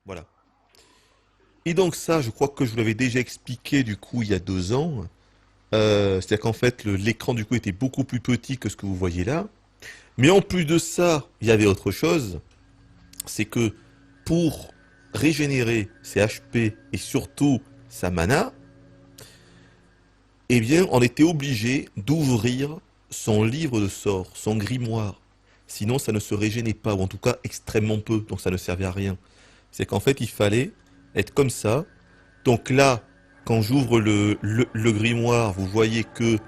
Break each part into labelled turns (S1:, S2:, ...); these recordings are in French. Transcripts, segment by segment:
S1: Voilà. Et donc ça, je crois que je vous l'avais déjà expliqué du coup il y a 2 ans. C'est-à-dire qu'en fait, l'écran du coup était beaucoup plus petit que ce que vous voyez là. Mais en plus de ça, il y avait autre chose. C'est que pour régénérer ses HP et surtout sa mana, eh bien, on était obligé d'ouvrir son livre de sorts, son grimoire. Sinon, ça ne se régénait pas, ou en tout cas extrêmement peu, donc ça ne servait à rien. C'est qu'en fait, il fallait être comme ça. Donc là, quand j'ouvre le grimoire, vous voyez que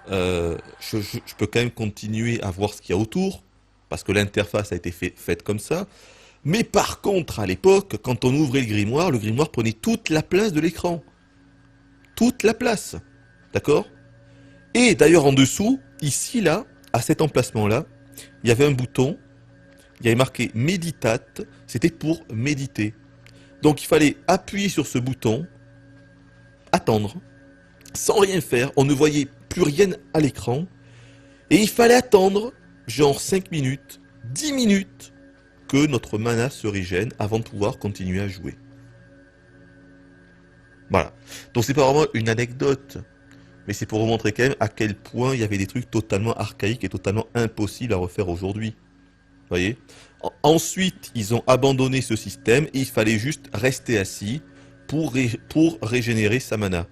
S1: je peux quand même continuer à voir ce qu'il y a autour, parce que l'interface a été faite comme ça. Mais par contre, à l'époque, quand on ouvrait le grimoire prenait toute la place de l'écran. Toute la place. D'accord? Et d'ailleurs en dessous, ici là, à cet emplacement-là, il y avait un bouton, il y avait marqué Meditate, c'était pour méditer. Donc il fallait appuyer sur ce bouton, attendre, sans rien faire, on ne voyait plus rien à l'écran, et il fallait attendre genre 5 minutes, 10 minutes, que notre mana se régène avant de pouvoir continuer à jouer. Voilà. Donc c'est pas vraiment une anecdote, mais c'est pour vous montrer quand même à quel point il y avait des trucs totalement archaïques et totalement impossibles à refaire aujourd'hui. Vous voyez? Ensuite, ils ont abandonné ce système et il fallait juste rester assis pour régénérer sa mana.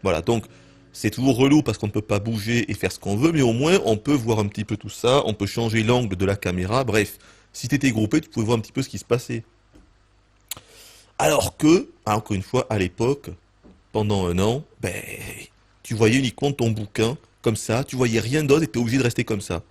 S1: Voilà, donc c'est toujours relou parce qu'on ne peut pas bouger et faire ce qu'on veut, mais au moins on peut voir un petit peu tout ça, on peut changer l'angle de la caméra, bref. Si tu étais groupé, tu pouvais voir un petit peu ce qui se passait. Alors que, encore une fois, à l'époque, pendant un an, ben, tu voyais uniquement ton bouquin, comme ça, tu voyais rien d'autre et tu es obligé de rester comme ça.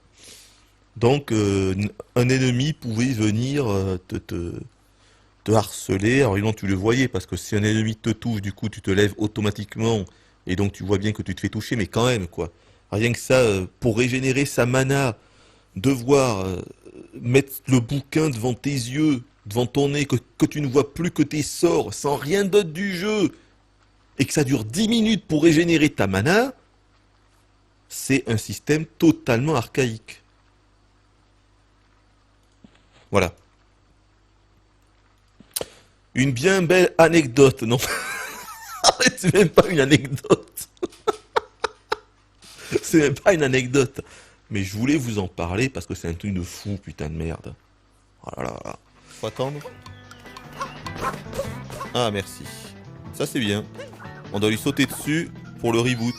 S1: Donc, un ennemi pouvait venir te harceler. Alors, évidemment, tu le voyais, parce que si un ennemi te touche, du coup, tu te lèves automatiquement, et donc tu vois bien que tu te fais toucher, mais quand même, quoi. Rien que ça, pour régénérer sa mana, devoir mettre le bouquin devant tes yeux, devant ton nez, que tu ne vois plus que tes sorts, sans rien d'autre du jeu, et que ça dure 10 minutes pour régénérer ta mana, c'est un système totalement archaïque. Voilà. Une bien belle anecdote, non? Arrête, c'est même pas une anecdote. C'est même pas une anecdote. Mais je voulais vous en parler parce que c'est un truc de fou, putain de merde. Oh là là là. Faut attendre. Ah, merci. Ça, c'est bien. On doit lui sauter dessus pour le reboot.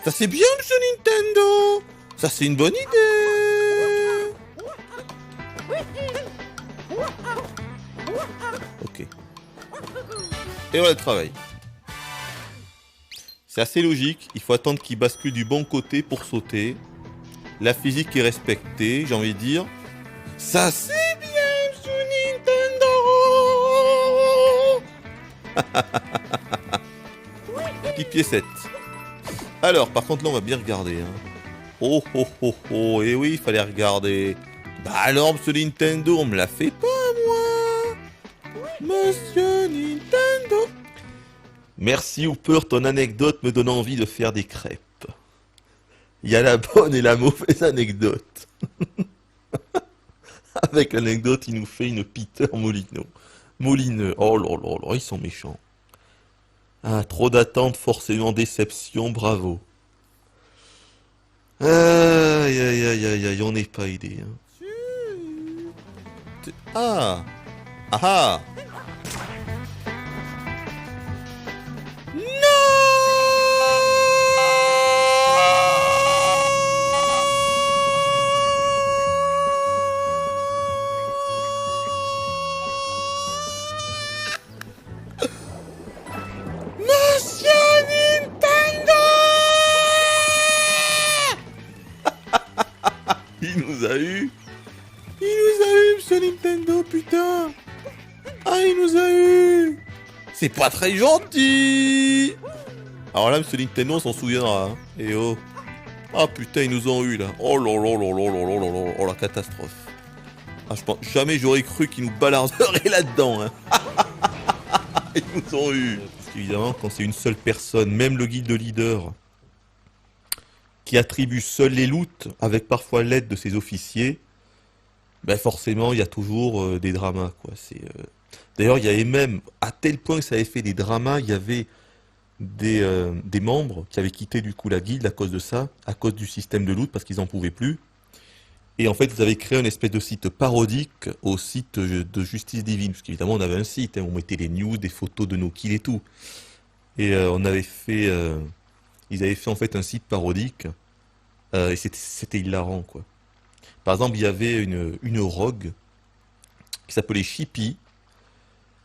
S1: Ça, c'est bien, monsieur Nintendo. Ça, c'est une bonne idée. Ok. Et voilà le travail. C'est assez logique. Il faut attendre qu'il bascule du bon côté pour sauter. La physique est respectée, j'ai envie de dire. Ça, c'est bien, monsieur Nintendo. Petite piécette. Alors, par contre, là, on va bien regarder. Hein. Oh, oh, oh, oh. Et oui, il fallait regarder. Bah alors, monsieur Nintendo, on me l'a fait pas, moi. Monsieur Nintendo. Merci, Hooper, ton anecdote me donne envie de faire des crêpes. Il y a la bonne et la mauvaise anecdote. Avec l'anecdote, il nous fait une Peter Molyneux. Molineux. Oh là là là, ils sont méchants. Ah, trop d'attente, forcément déception, bravo. Aïe aïe aïe aïe aïe, on n'est pas aidé. Hein. Ah. Ah ah. Monsieur Nintendo. Il nous a eu. Il nous a eu, monsieur Nintendo, putain. Ah, il nous a eu. C'est pas très gentil. Alors là, monsieur Nintendo, on s'en souviendra. Hein. Et oh. Ah putain, ils nous ont eu là. Oh là là là là là là là là. Oh la catastrophe. Ah, je pense jamais j'aurais cru qu'ils nous balarderaient là-dedans. Hein. Ils nous ont eu. Parce qu'évidemment, quand c'est une seule personne, même le guide de leader, qui attribue seul les loots, avec parfois l'aide de ses officiers, ben forcément, il y a toujours des dramas, quoi. D'ailleurs, il y avait même, à tel point que ça avait fait des dramas, il y avait des membres qui avaient quitté du coup la guilde à cause de ça, à cause du système de loot, parce qu'ils en pouvaient plus. Et en fait, ils avaient créé une espèce de site parodique au site de Justice Divine, parce qu'évidemment, on avait un site, hein, on mettait les news, des photos de nos kills et tout. Et on avait fait, ils avaient fait en fait un site parodique, et c'était hilarant, quoi. Par exemple, il y avait une rogue qui s'appelait Chippy,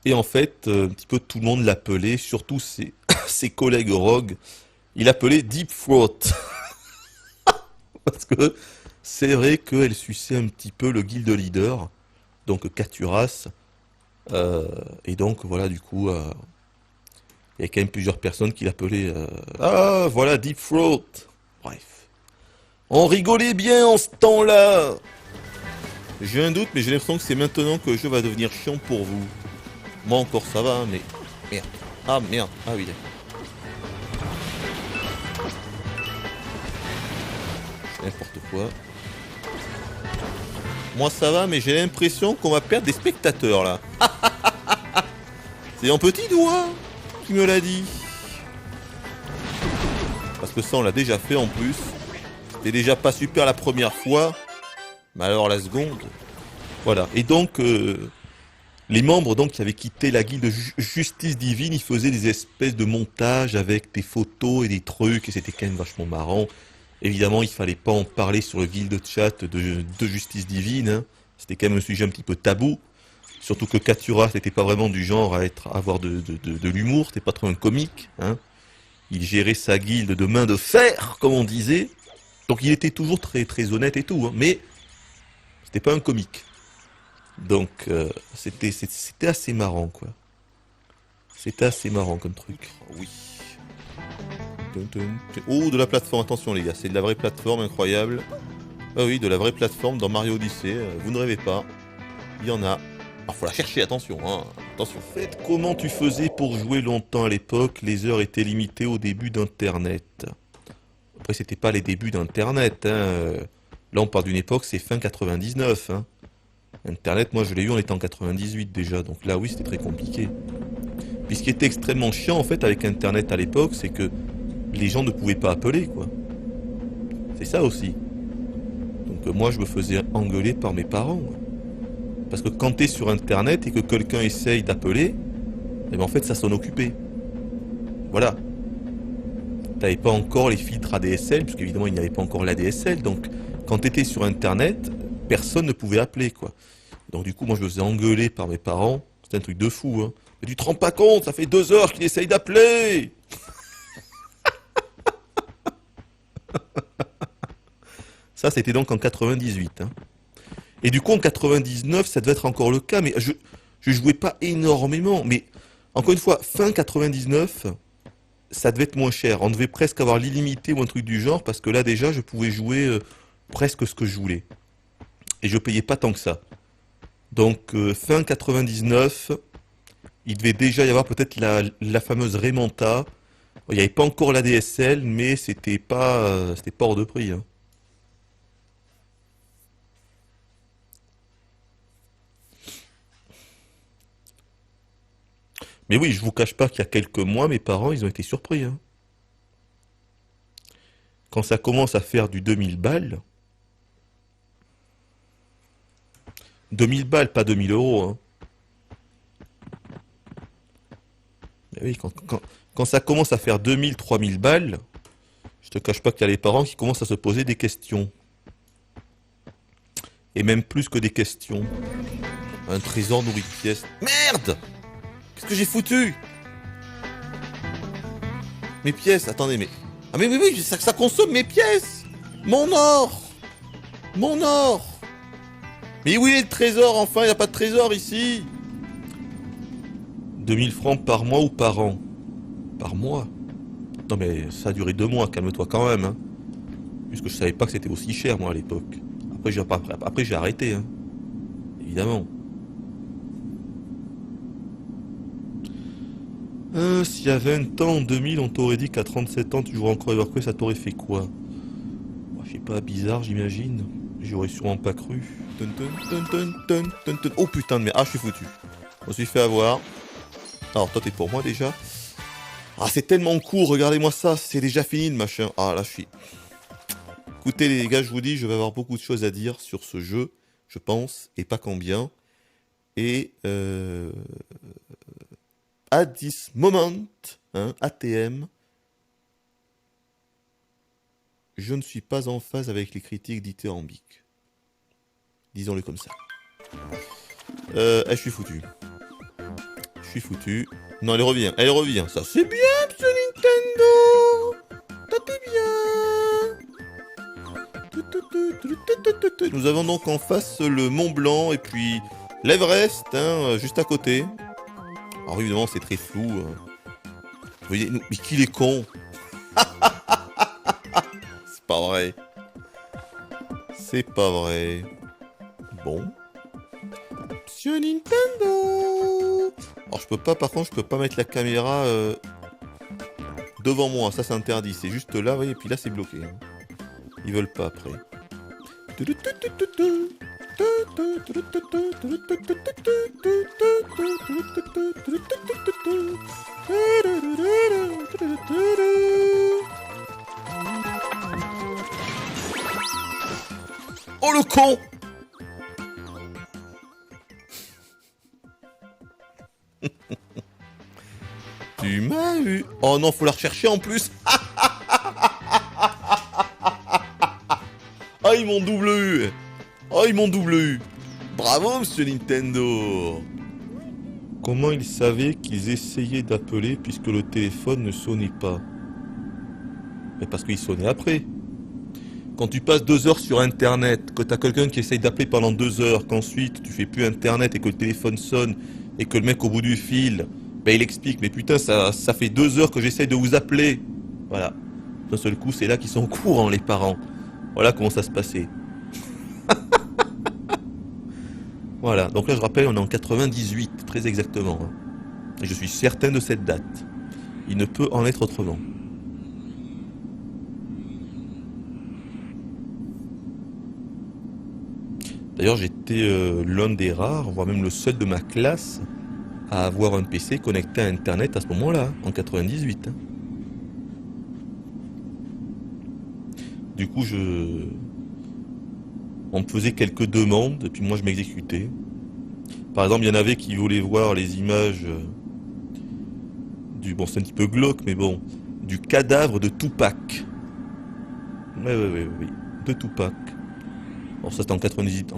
S1: et en fait, un petit peu tout le monde l'appelait, surtout ses, ses collègues rogues, il appelait Deep Throat. Parce que c'est vrai qu'elle suçait un petit peu le guild leader, donc Katuras, euh, et donc voilà, du coup, il y a quand même plusieurs personnes qui l'appelaient Ah, voilà, Deep Throat. Bref. On rigolait bien en ce temps-là. J'ai un doute, mais j'ai l'impression que c'est maintenant que le jeu va devenir chiant pour vous. Moi encore ça va, hein, mais... Merde. Ah merde. Ah oui. N'importe quoi. Moi ça va, mais j'ai l'impression qu'on va perdre des spectateurs là. C'est un petit doigt qui me l'a dit. Parce que ça on l'a déjà fait en plus. C'était déjà pas super la première fois. Mais alors la seconde. Voilà. Et donc les membres donc qui avaient quitté la guilde Justice Divine, ils faisaient des espèces de montages avec des photos et des trucs, et c'était quand même vachement marrant. Évidemment, il fallait pas en parler sur le guild chat de Justice Divine, hein. C'était quand même un sujet un petit peu tabou. Surtout que Katura n'était pas vraiment du genre à avoir de l'humour, c'était pas trop un comique, hein. Il gérait sa guilde de main de fer, comme on disait. Donc il était toujours très très honnête et tout, hein, mais c'était pas un comique. Donc c'était assez marrant, quoi. C'était assez marrant comme truc. Oui. Oh, de la plateforme, attention les gars, c'est de la vraie plateforme incroyable. Ah oui, de la vraie plateforme dans Mario Odyssey, vous ne rêvez pas. Il y en a. Alors faut la chercher, attention, hein. Attention. En fait, comment tu faisais pour jouer longtemps à l'époque? Les heures étaient limitées au début d'Internet. Après, c'était pas les débuts d'Internet, hein. Là, on parle d'une époque, c'est fin 99, hein. Internet, moi, je l'ai eu en étant en 98 déjà, donc là, oui, c'était très compliqué. Puis ce qui était extrêmement chiant, en fait, avec Internet à l'époque, c'est que les gens ne pouvaient pas appeler, quoi. C'est ça aussi. Donc moi, je me faisais engueuler par mes parents. Parce que quand t'es sur Internet et que quelqu'un essaye d'appeler, eh ben en fait, ça s'en occupait. Voilà. T'avais pas encore les filtres ADSL, parce qu'évidemment, il n'y avait pas encore l'ADSL. Donc, quand t'étais sur Internet, personne ne pouvait appeler, quoi. Donc du coup, moi, je me faisais engueuler par mes parents. C'était un truc de fou, hein. Mais tu te rends pas compte, ça fait 2 heures qu'il essaye d'appeler. Ça, c'était donc en 98, hein. Et du coup, en 99, ça devait être encore le cas, mais je jouais pas énormément. Mais encore une fois, fin 99, ça devait être moins cher. On devait presque avoir l'illimité ou un truc du genre, parce que là, déjà, je pouvais jouer presque ce que je voulais. Et je payais pas tant que ça. Donc, fin 99, il devait déjà y avoir peut-être la fameuse Raymanta. Il n'y avait pas encore la DSL, mais c'était pas hors de prix, hein. Mais oui, je vous cache pas qu'il y a quelques mois, mes parents, ils ont été surpris, hein. Quand ça commence à faire du 2000 balles, 2000 balles, pas 2000 euros, hein. Mais oui, quand ça commence à faire 2000, 3000 balles, je te cache pas qu'il y a les parents qui commencent à se poser des questions. Et même plus que des questions. Un trésor nourri de pièces. Merde! Qu'est-ce que j'ai foutu? Mes pièces, attendez, mais... Ah mais oui, oui, ça consomme mes pièces! Mon or! Mon or! Mais où est le trésor, enfin? Il n'y a pas de trésor ici! 2000 francs par mois ou par an? Par mois? Non mais ça a duré 2 mois, calme-toi quand même, hein. Puisque je savais pas que c'était aussi cher, moi, à l'époque. Après, j'ai arrêté, hein. Évidemment. S'il y a 20 ans, en 2000, on t'aurait dit qu'à 37 ans, tu jouerais encore à EverQuest, ça t'aurait fait quoi? Bah, je sais pas, bizarre, j'imagine. J'aurais sûrement pas cru. Tun, tun, tun, tun, tun, tun, tun. Oh putain de merde. Ah, je suis foutu. Je me suis fait avoir. Alors toi t'es pour moi déjà. Ah c'est tellement court, regardez-moi ça, c'est déjà fini le machin. Ah là je suis... Écoutez les gars, je vous dis, je vais avoir beaucoup de choses à dire sur ce jeu, je pense, et pas combien. Et at this moment, hein, ATM, je ne suis pas en phase avec les critiques dithyrambiques. Disons-le comme ça. Je suis foutu. Je suis foutu. Non, elle revient, elle revient. Ça c'est bien, ce Nintendo. Ça c'est bien. Nous avons donc en face le Mont Blanc et puis l'Everest, hein, juste à côté. Alors évidemment, c'est très flou. Vous voyez, mais qu'il est con. C'est pas vrai. C'est pas vrai. Bon. Monsieur Nintendo. Alors je peux pas, par contre, je peux pas mettre la caméra devant moi. Ça c'est interdit. C'est juste là, vous voyez, et puis là c'est bloqué. Ils veulent pas après. Oh le con! Tu m'as eu. Oh non, faut la rechercher en plus. Ah, ils m'ont double eu. Oh, ils m'ont double eu. Bravo, monsieur Nintendo. Comment ils savaient qu'ils essayaient d'appeler puisque le téléphone ne sonnait pas? Mais parce qu'il sonnait après. Quand tu passes 2 heures sur Internet, que t'as quelqu'un qui essaye d'appeler pendant 2 heures, qu'ensuite tu fais plus Internet et que le téléphone sonne et que le mec au bout du fil, ben il explique, mais putain, ça fait 2 heures que j'essaye de vous appeler. Voilà. D'un seul coup, c'est là qu'ils sont au courant, les parents. Voilà comment ça se passait. Voilà. Donc là, je rappelle, on est en 98, très exactement. Et je suis certain de cette date. Il ne peut en être autrement. D'ailleurs, j'étais l'un des rares, voire même le seul de ma classe, à avoir un PC connecté à Internet à ce moment-là, en 98. Du coup, on me faisait quelques demandes, et puis moi je m'exécutais. Par exemple, il y en avait qui voulaient voir les images bon, c'est un petit peu glauque, mais bon, du cadavre de Tupac. Oui, de Tupac. Bon, ça c'était en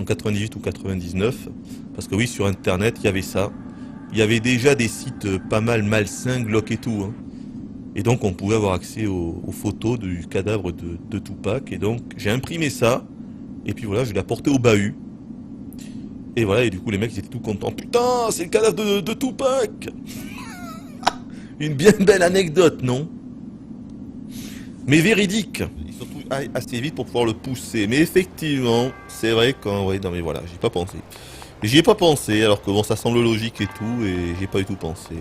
S1: 98 ou 99, parce que oui, sur Internet, il y avait ça. Il y avait déjà des sites pas mal malsains, glauques et tout. Et donc, on pouvait avoir accès aux photos du cadavre de Tupac. Et donc, j'ai imprimé ça. Et puis voilà, je l'ai apporté au bahut. Et voilà, et du coup, les mecs, ils étaient tout contents. Putain, c'est le cadavre de Tupac. Une bien belle anecdote, non? Mais véridique. Et surtout assez vite pour pouvoir le pousser. Mais effectivement, c'est vrai quand... Ouais, non mais voilà, j'y ai pas pensé. J'y ai pas pensé, alors que bon, ça semble logique et tout, et j'ai pas du tout pensé.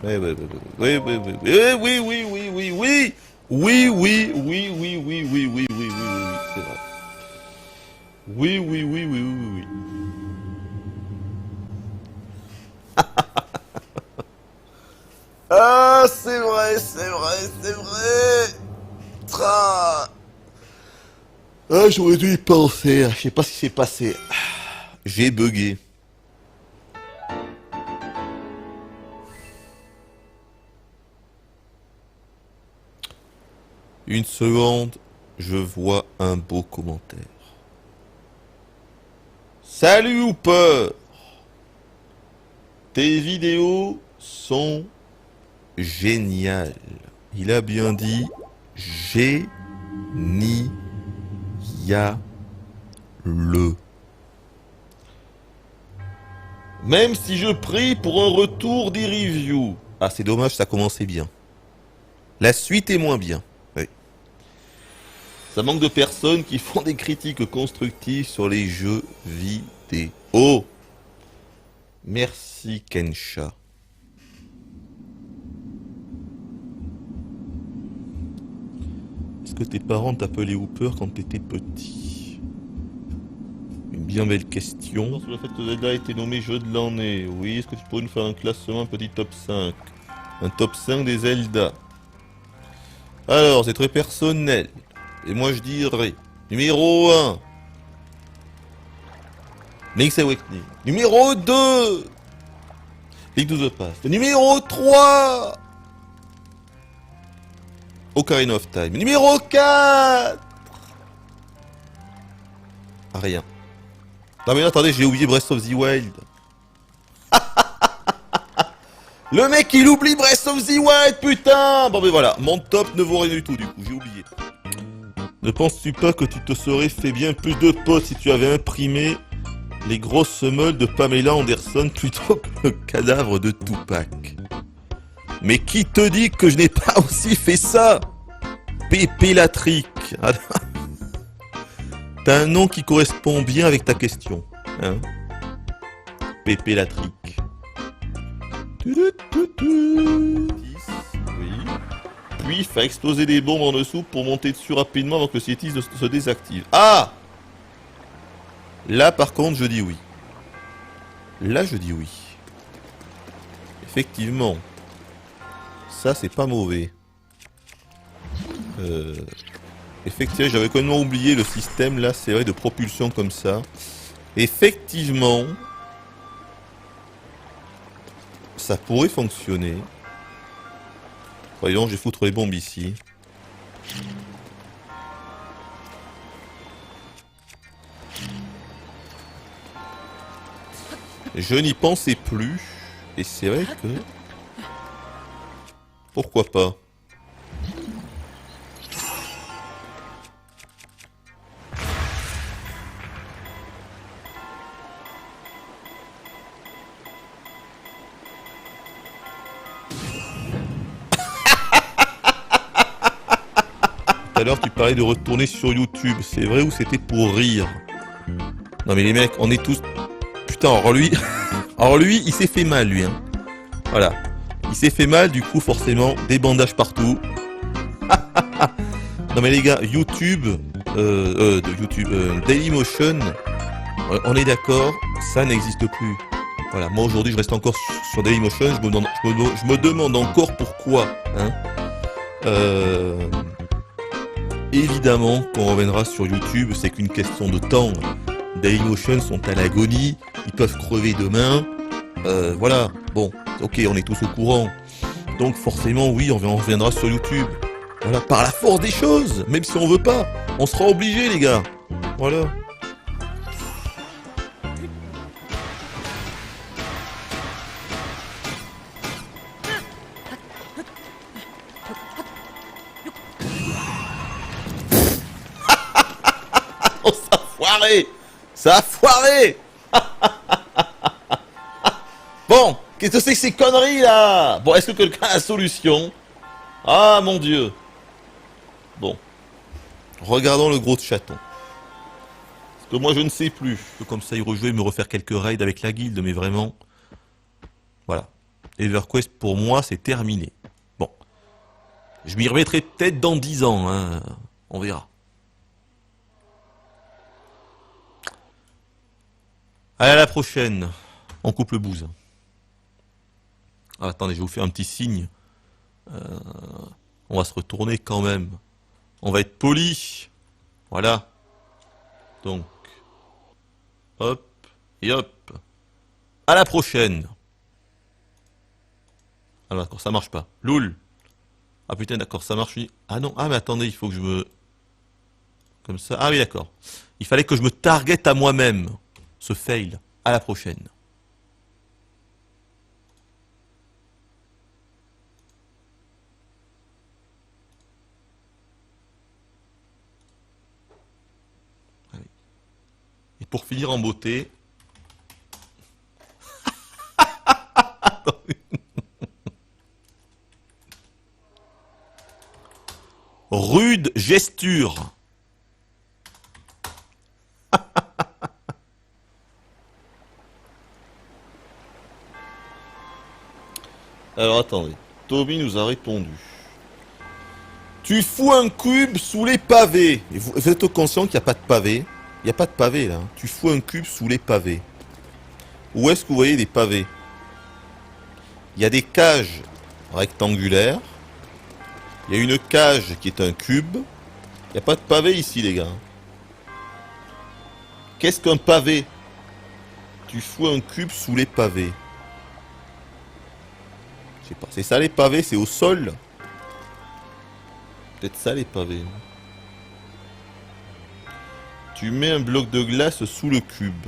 S1: Ouais, oui, c'est vrai. Oui. Ah, c'est vrai. Tra. Ah, j'aurais dû y penser. Je sais pas ce qui s'est passé. J'ai bugué. Une seconde, je vois un beau commentaire. Salut Hooper! Tes vidéos sont géniales. Il a bien dit génial. Même si je prie pour un retour des reviews. Ah, c'est dommage, ça commençait bien. La suite est moins bien. Oui. Ça manque de personnes qui font des critiques constructives sur les jeux vidéo. Merci Kensha. Est-ce que tes parents t'appelaient Hooper quand t'étais petit? Une bien belle question. Sur le fait que Zelda a été nommé jeu de l'année. Oui, est-ce que tu pourrais nous faire un classement, un petit top 5? Un top 5 des Zelda. Alors, c'est très personnel. Et moi je dirais numéro 1. Link's Awakening. Numéro 2. Link to the Past. Numéro 3. Ocarina of Time. Numéro 4. Ah, rien. Non mais attendez, j'ai oublié Breath of the Wild. Le mec il oublie Breath of the Wild, putain. Bon mais voilà, mon top ne vaut rien du tout du coup, j'ai oublié. Ne penses-tu pas que tu te serais fait bien plus de potes si tu avais imprimé les grosses meules de Pamela Anderson plutôt que le cadavre de Tupac? Mais qui te dit que je n'ai pas aussi fait ça? Pépé Latric. T'as un nom qui correspond bien avec ta question. Hein? Pépé Latric. Oui. Puis, faire exploser des bombes en dessous pour monter dessus rapidement avant que le Citis se désactive. Ah! Là, par contre, je dis oui. Là, je dis oui. Effectivement. Ça, c'est pas mauvais. Effectivement, j'avais complètement oublié le système, là, c'est vrai, de propulsion comme ça. Effectivement... Ça pourrait fonctionner. Voyons, je vais foutre les bombes ici. Je n'y pensais plus. Et c'est vrai que... Pourquoi pas? Tout à l'heure, tu parlais de retourner sur YouTube. C'est vrai ou c'était pour rire? Non mais les mecs, on est tous... Putain, alors lui... Alors lui, il s'est fait mal, lui. Hein. Voilà. Il s'est fait mal, du coup, forcément, des bandages partout. Non mais les gars, YouTube... Dailymotion, on est d'accord, ça n'existe plus. Voilà, moi aujourd'hui, je reste encore sur Dailymotion. Je me demande encore pourquoi. Hein. Évidemment, quand on reviendra sur YouTube, c'est qu'une question de temps. Dailymotion sont à l'agonie, ils peuvent crever demain. Voilà, bon, ok, on est tous au courant. Donc forcément, oui, on reviendra sur YouTube. Voilà, par la force des choses, même si on veut pas. On sera obligé, les gars. Voilà. Oh, ça a foiré! Ça a foiré! Bon, qu'est-ce que c'est que ces conneries là? Bon, est-ce que quelqu'un a la solution? Ah mon dieu! Bon. Regardons le gros de chaton. Parce que moi je ne sais plus. Je peux comme ça y rejouer, me refaire quelques raids avec la guilde, mais vraiment. Voilà. EverQuest pour moi c'est terminé. Bon. Je m'y remettrai peut-être dans 10 ans, hein. On verra. Allez, à la prochaine. On coupe le bouse. Ah, attendez, je vais vous faire un petit signe. On va se retourner quand même. On va être poli. Voilà. Donc. Hop. Et hop. À la prochaine. Ah non, d'accord, ça marche pas. Loul. Ah putain, d'accord, ça marche. Ah non, ah mais attendez, il faut que je me... Comme ça. Ah oui, d'accord. Il fallait que je me target à moi-même. Ce fail. À la prochaine. Et pour finir en beauté... Rude gesture. Alors attendez, Toby nous a répondu. Tu fous un cube sous les pavés. Et vous êtes conscient qu'il n'y a pas de pavés? Il n'y a pas de pavés là. Tu fous un cube sous les pavés. Où est-ce que vous voyez des pavés? Il y a des cages rectangulaires. Il y a une cage qui est un cube. Il n'y a pas de pavé ici, les gars. Qu'est-ce qu'un pavé? Tu fous un cube sous les pavés. Je sais pas. C'est ça les pavés? C'est au sol? Peut-être ça les pavés. Tu mets un bloc de glace sous le cube.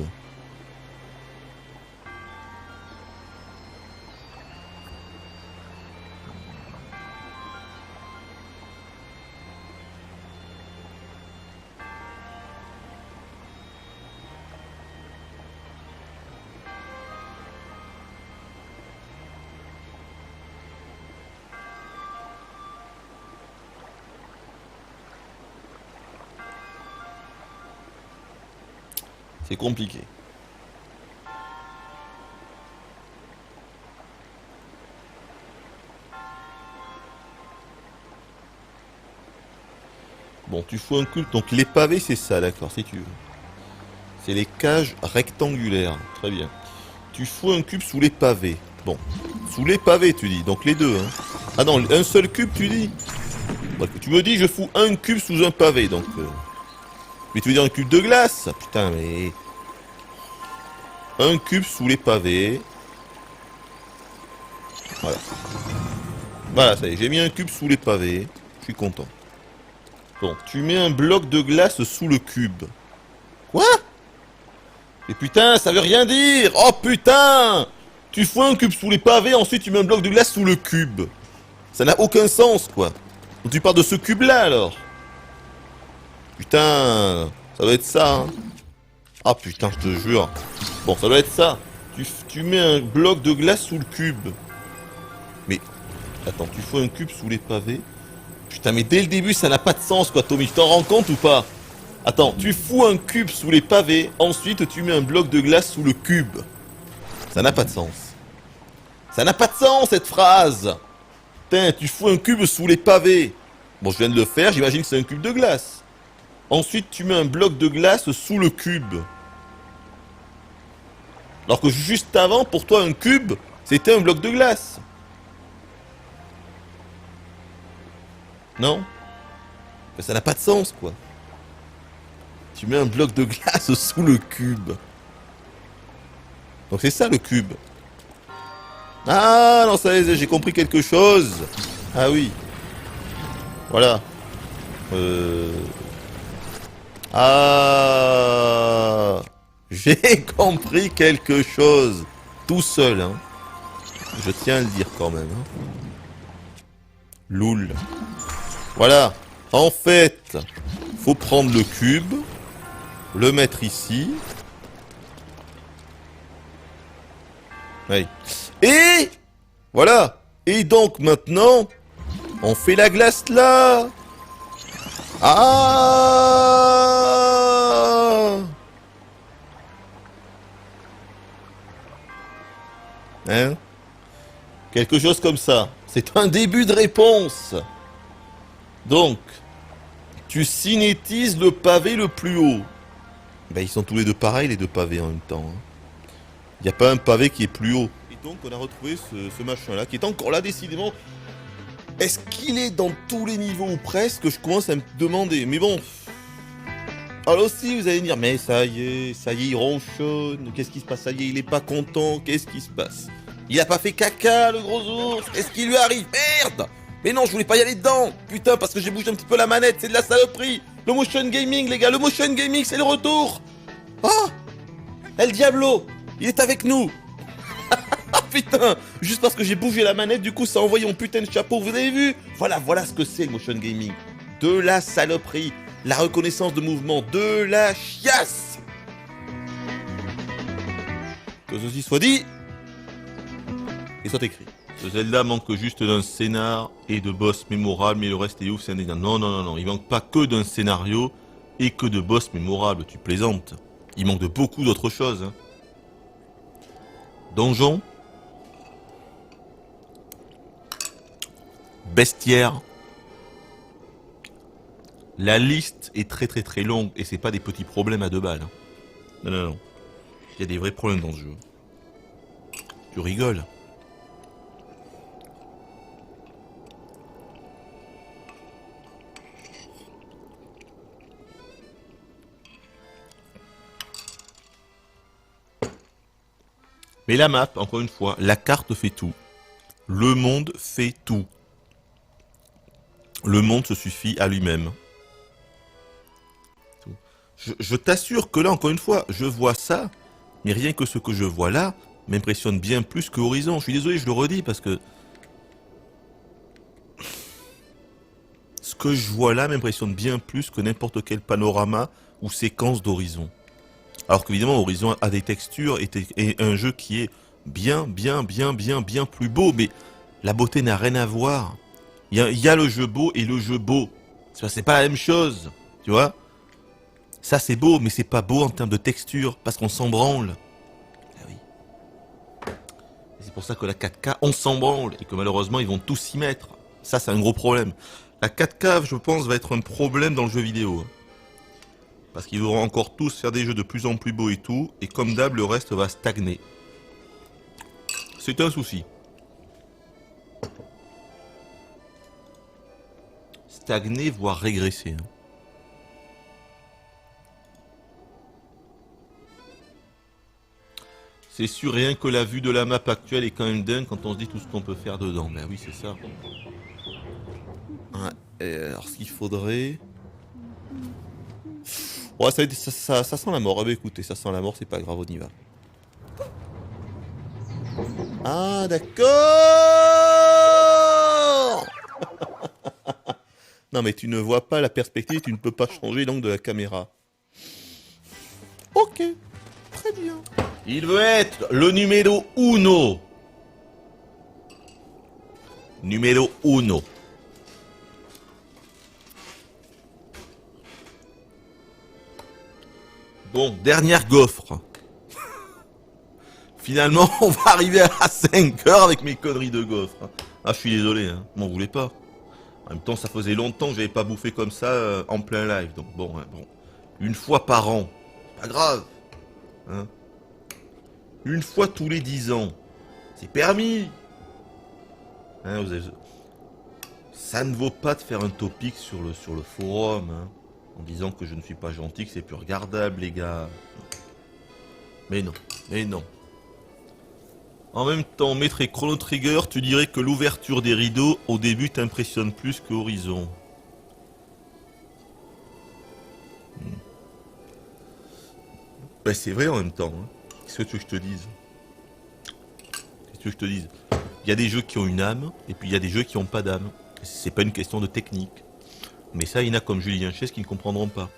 S1: C'est compliqué. Bon, tu fous un cube. Donc les pavés, c'est ça, d'accord, si tu veux. C'est les cages rectangulaires. Très bien. Tu fous un cube sous les pavés. Bon. Sous les pavés, tu dis. Donc les deux, hein. Ah non, un seul cube, tu dis. Bon, tu me dis, je fous un cube sous un pavé, donc... Mais tu veux dire un cube de glace? Putain, mais... Un cube sous les pavés. Voilà. Voilà, ça y est, j'ai mis un cube sous les pavés. Je suis content. Bon, tu mets un bloc de glace sous le cube. Quoi? Mais putain, ça veut rien dire! Oh putain! Tu fous un cube sous les pavés, ensuite tu mets un bloc de glace sous le cube. Ça n'a aucun sens, quoi. Donc tu parles de ce cube-là, alors. Putain, ça doit être ça, hein. Ah putain, je te jure. Bon, ça doit être ça. Tu mets un bloc de glace sous le cube. Mais, attends, tu fous un cube sous les pavés? Putain, mais dès le début, ça n'a pas de sens, quoi, Tommy. Tu t'en rends compte ou pas? Attends, tu fous un cube sous les pavés, ensuite tu mets un bloc de glace sous le cube. Ça n'a pas de sens. Ça n'a pas de sens, cette phrase. Putain, tu fous un cube sous les pavés. Bon, je viens de le faire, j'imagine que c'est un cube de glace. Ensuite, tu mets un bloc de glace sous le cube. Alors que juste avant, pour toi, un cube, c'était un bloc de glace. Non? Mais ça n'a pas de sens, quoi. Tu mets un bloc de glace sous le cube. Donc c'est ça, le cube. Ah, non, ça y est, j'ai compris quelque chose. Ah oui. Voilà. Ah, j'ai compris quelque chose. Tout seul, hein. Je tiens à le dire quand même. Hein. Loul. Voilà. En fait, faut prendre le cube, le mettre ici. Oui. Et voilà. Et donc maintenant, on fait la glace là. Ah! Hein? Quelque chose comme ça. C'est un début de réponse. Donc, tu cinétises le pavé le plus haut. Ben, ils sont tous les deux pareils, les deux pavés en même temps. Il n'y a pas un pavé qui est plus haut. Et donc, on a retrouvé ce machin-là, qui est encore là, décidément. Est-ce qu'il est dans tous les niveaux ou presque? Je commence à me demander. Mais bon. Alors aussi, vous allez me dire, mais ça y est, il ronchonne. Qu'est-ce qui se passe? Ça y est, il est pas content. Qu'est-ce qui se passe? Il a pas fait caca, le gros ours. Qu'est-ce qui lui arrive? Merde! Mais non, je voulais pas y aller dedans. Putain, parce que j'ai bougé un petit peu la manette. C'est de la saloperie. Le motion gaming, les gars. Le motion gaming, c'est le retour. Oh! El Diablo, il est avec nous. Ah putain, juste parce que j'ai bougé la manette, du coup ça a envoyé mon putain de chapeau, vous avez vu? Voilà ce que c'est le motion gaming. De la saloperie, la reconnaissance de mouvement, de la chiasse. Que ceci soit dit, et soit écrit. Ce Zelda manque juste d'un scénar et de boss mémorables, mais le reste est ouf, c'est indéniable. Non, il manque pas que d'un scénario et que de boss mémorables, tu plaisantes. Il manque de beaucoup d'autres choses. Hein. Donjon, bestiaire, La liste est très très très longue et c'est pas des petits problèmes à 2 balles. Non, non, non. Il y a des vrais problèmes dans ce jeu. Tu rigoles. Mais la map, encore une fois, la carte fait tout. Le monde fait tout. Le monde se suffit à lui-même. Je t'assure que là, encore une fois, je vois ça, mais rien que ce que je vois là m'impressionne bien plus que Horizon. Je suis désolé, je le redis, parce que ce que je vois là m'impressionne bien plus que n'importe quel panorama ou séquence d'Horizon. Alors qu'évidemment, Horizon a des textures et un jeu qui est bien plus beau, mais la beauté n'a rien à voir. Il y a le jeu beau et le jeu beau. C'est pas la même chose, tu vois. Ça c'est beau, mais c'est pas beau en termes de texture, parce qu'on s'en branle. Ah oui. Et c'est pour ça que la 4K, on s'en branle, et que malheureusement ils vont tous s'y mettre. Ça c'est un gros problème. La 4K, je pense, va être un problème dans le jeu vidéo. Parce qu'ils vont encore tous faire des jeux de plus en plus beaux et tout, et comme d'hab, le reste va stagner. C'est un souci. Stagner, voire régresser. C'est sûr, rien que la vue de la map actuelle est quand même dingue quand on se dit tout ce qu'on peut faire dedans. Ben oui, c'est ça. Ouais, alors ce qu'il faudrait... Ouais, ça sent la mort. Ah bah écoutez, ça sent la mort, c'est pas grave, on y va. Ah d'accord. Non mais tu ne vois pas la perspective, tu ne peux pas changer l'angle de la caméra. Ok, très bien. Il veut être le numéro uno. Numéro uno. Bon, dernière gaufre. Finalement, on va arriver à 5 heures avec mes conneries de gaufre. Ah, je suis désolé, hein. M'en voulez pas. En même temps, ça faisait longtemps que j'avais pas bouffé comme ça en plein live. Donc bon, hein, bon. Une fois par an, c'est pas grave. Hein. Une fois tous les 10 ans, c'est permis. Hein, ça ne vaut pas de faire un topic sur le forum, hein, en disant que je ne suis pas gentil, que c'est plus regardable, les gars. Mais non, mais non. En même temps, Maître Chrono Trigger, tu dirais que l'ouverture des rideaux au début t'impressionne plus que Horizon. Ben c'est vrai en même temps. Hein. Qu'est-ce que tu veux que je te dise? Qu'est-ce que tu veux que je te dise? Il y a des jeux qui ont une âme, et puis il y a des jeux qui n'ont pas d'âme. C'est pas une question de technique. Mais ça, il y en a comme Julien Chess qui ne comprendront pas.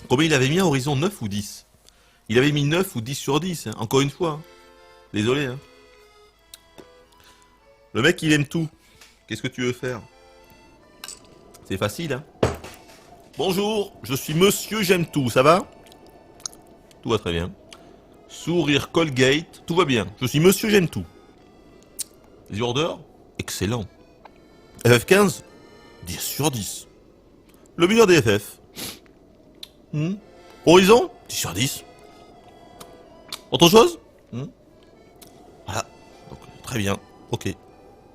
S1: Combien il avait mis à Horizon 9 ou 10? Il avait mis 9 ou 10 sur 10, hein. Encore une fois. Hein. Désolé, hein. Le mec, il aime tout. Qu'est-ce que tu veux faire? C'est facile, hein. Bonjour, je suis monsieur j'aime tout, ça va? Tout va très bien. Sourire Colgate, tout va bien. Je suis monsieur j'aime tout. The Order, excellent. FF15, 10 sur 10. Le meilleur des FF. Horizon, 10 sur 10. Autre chose? Voilà. Donc, très bien. Ok.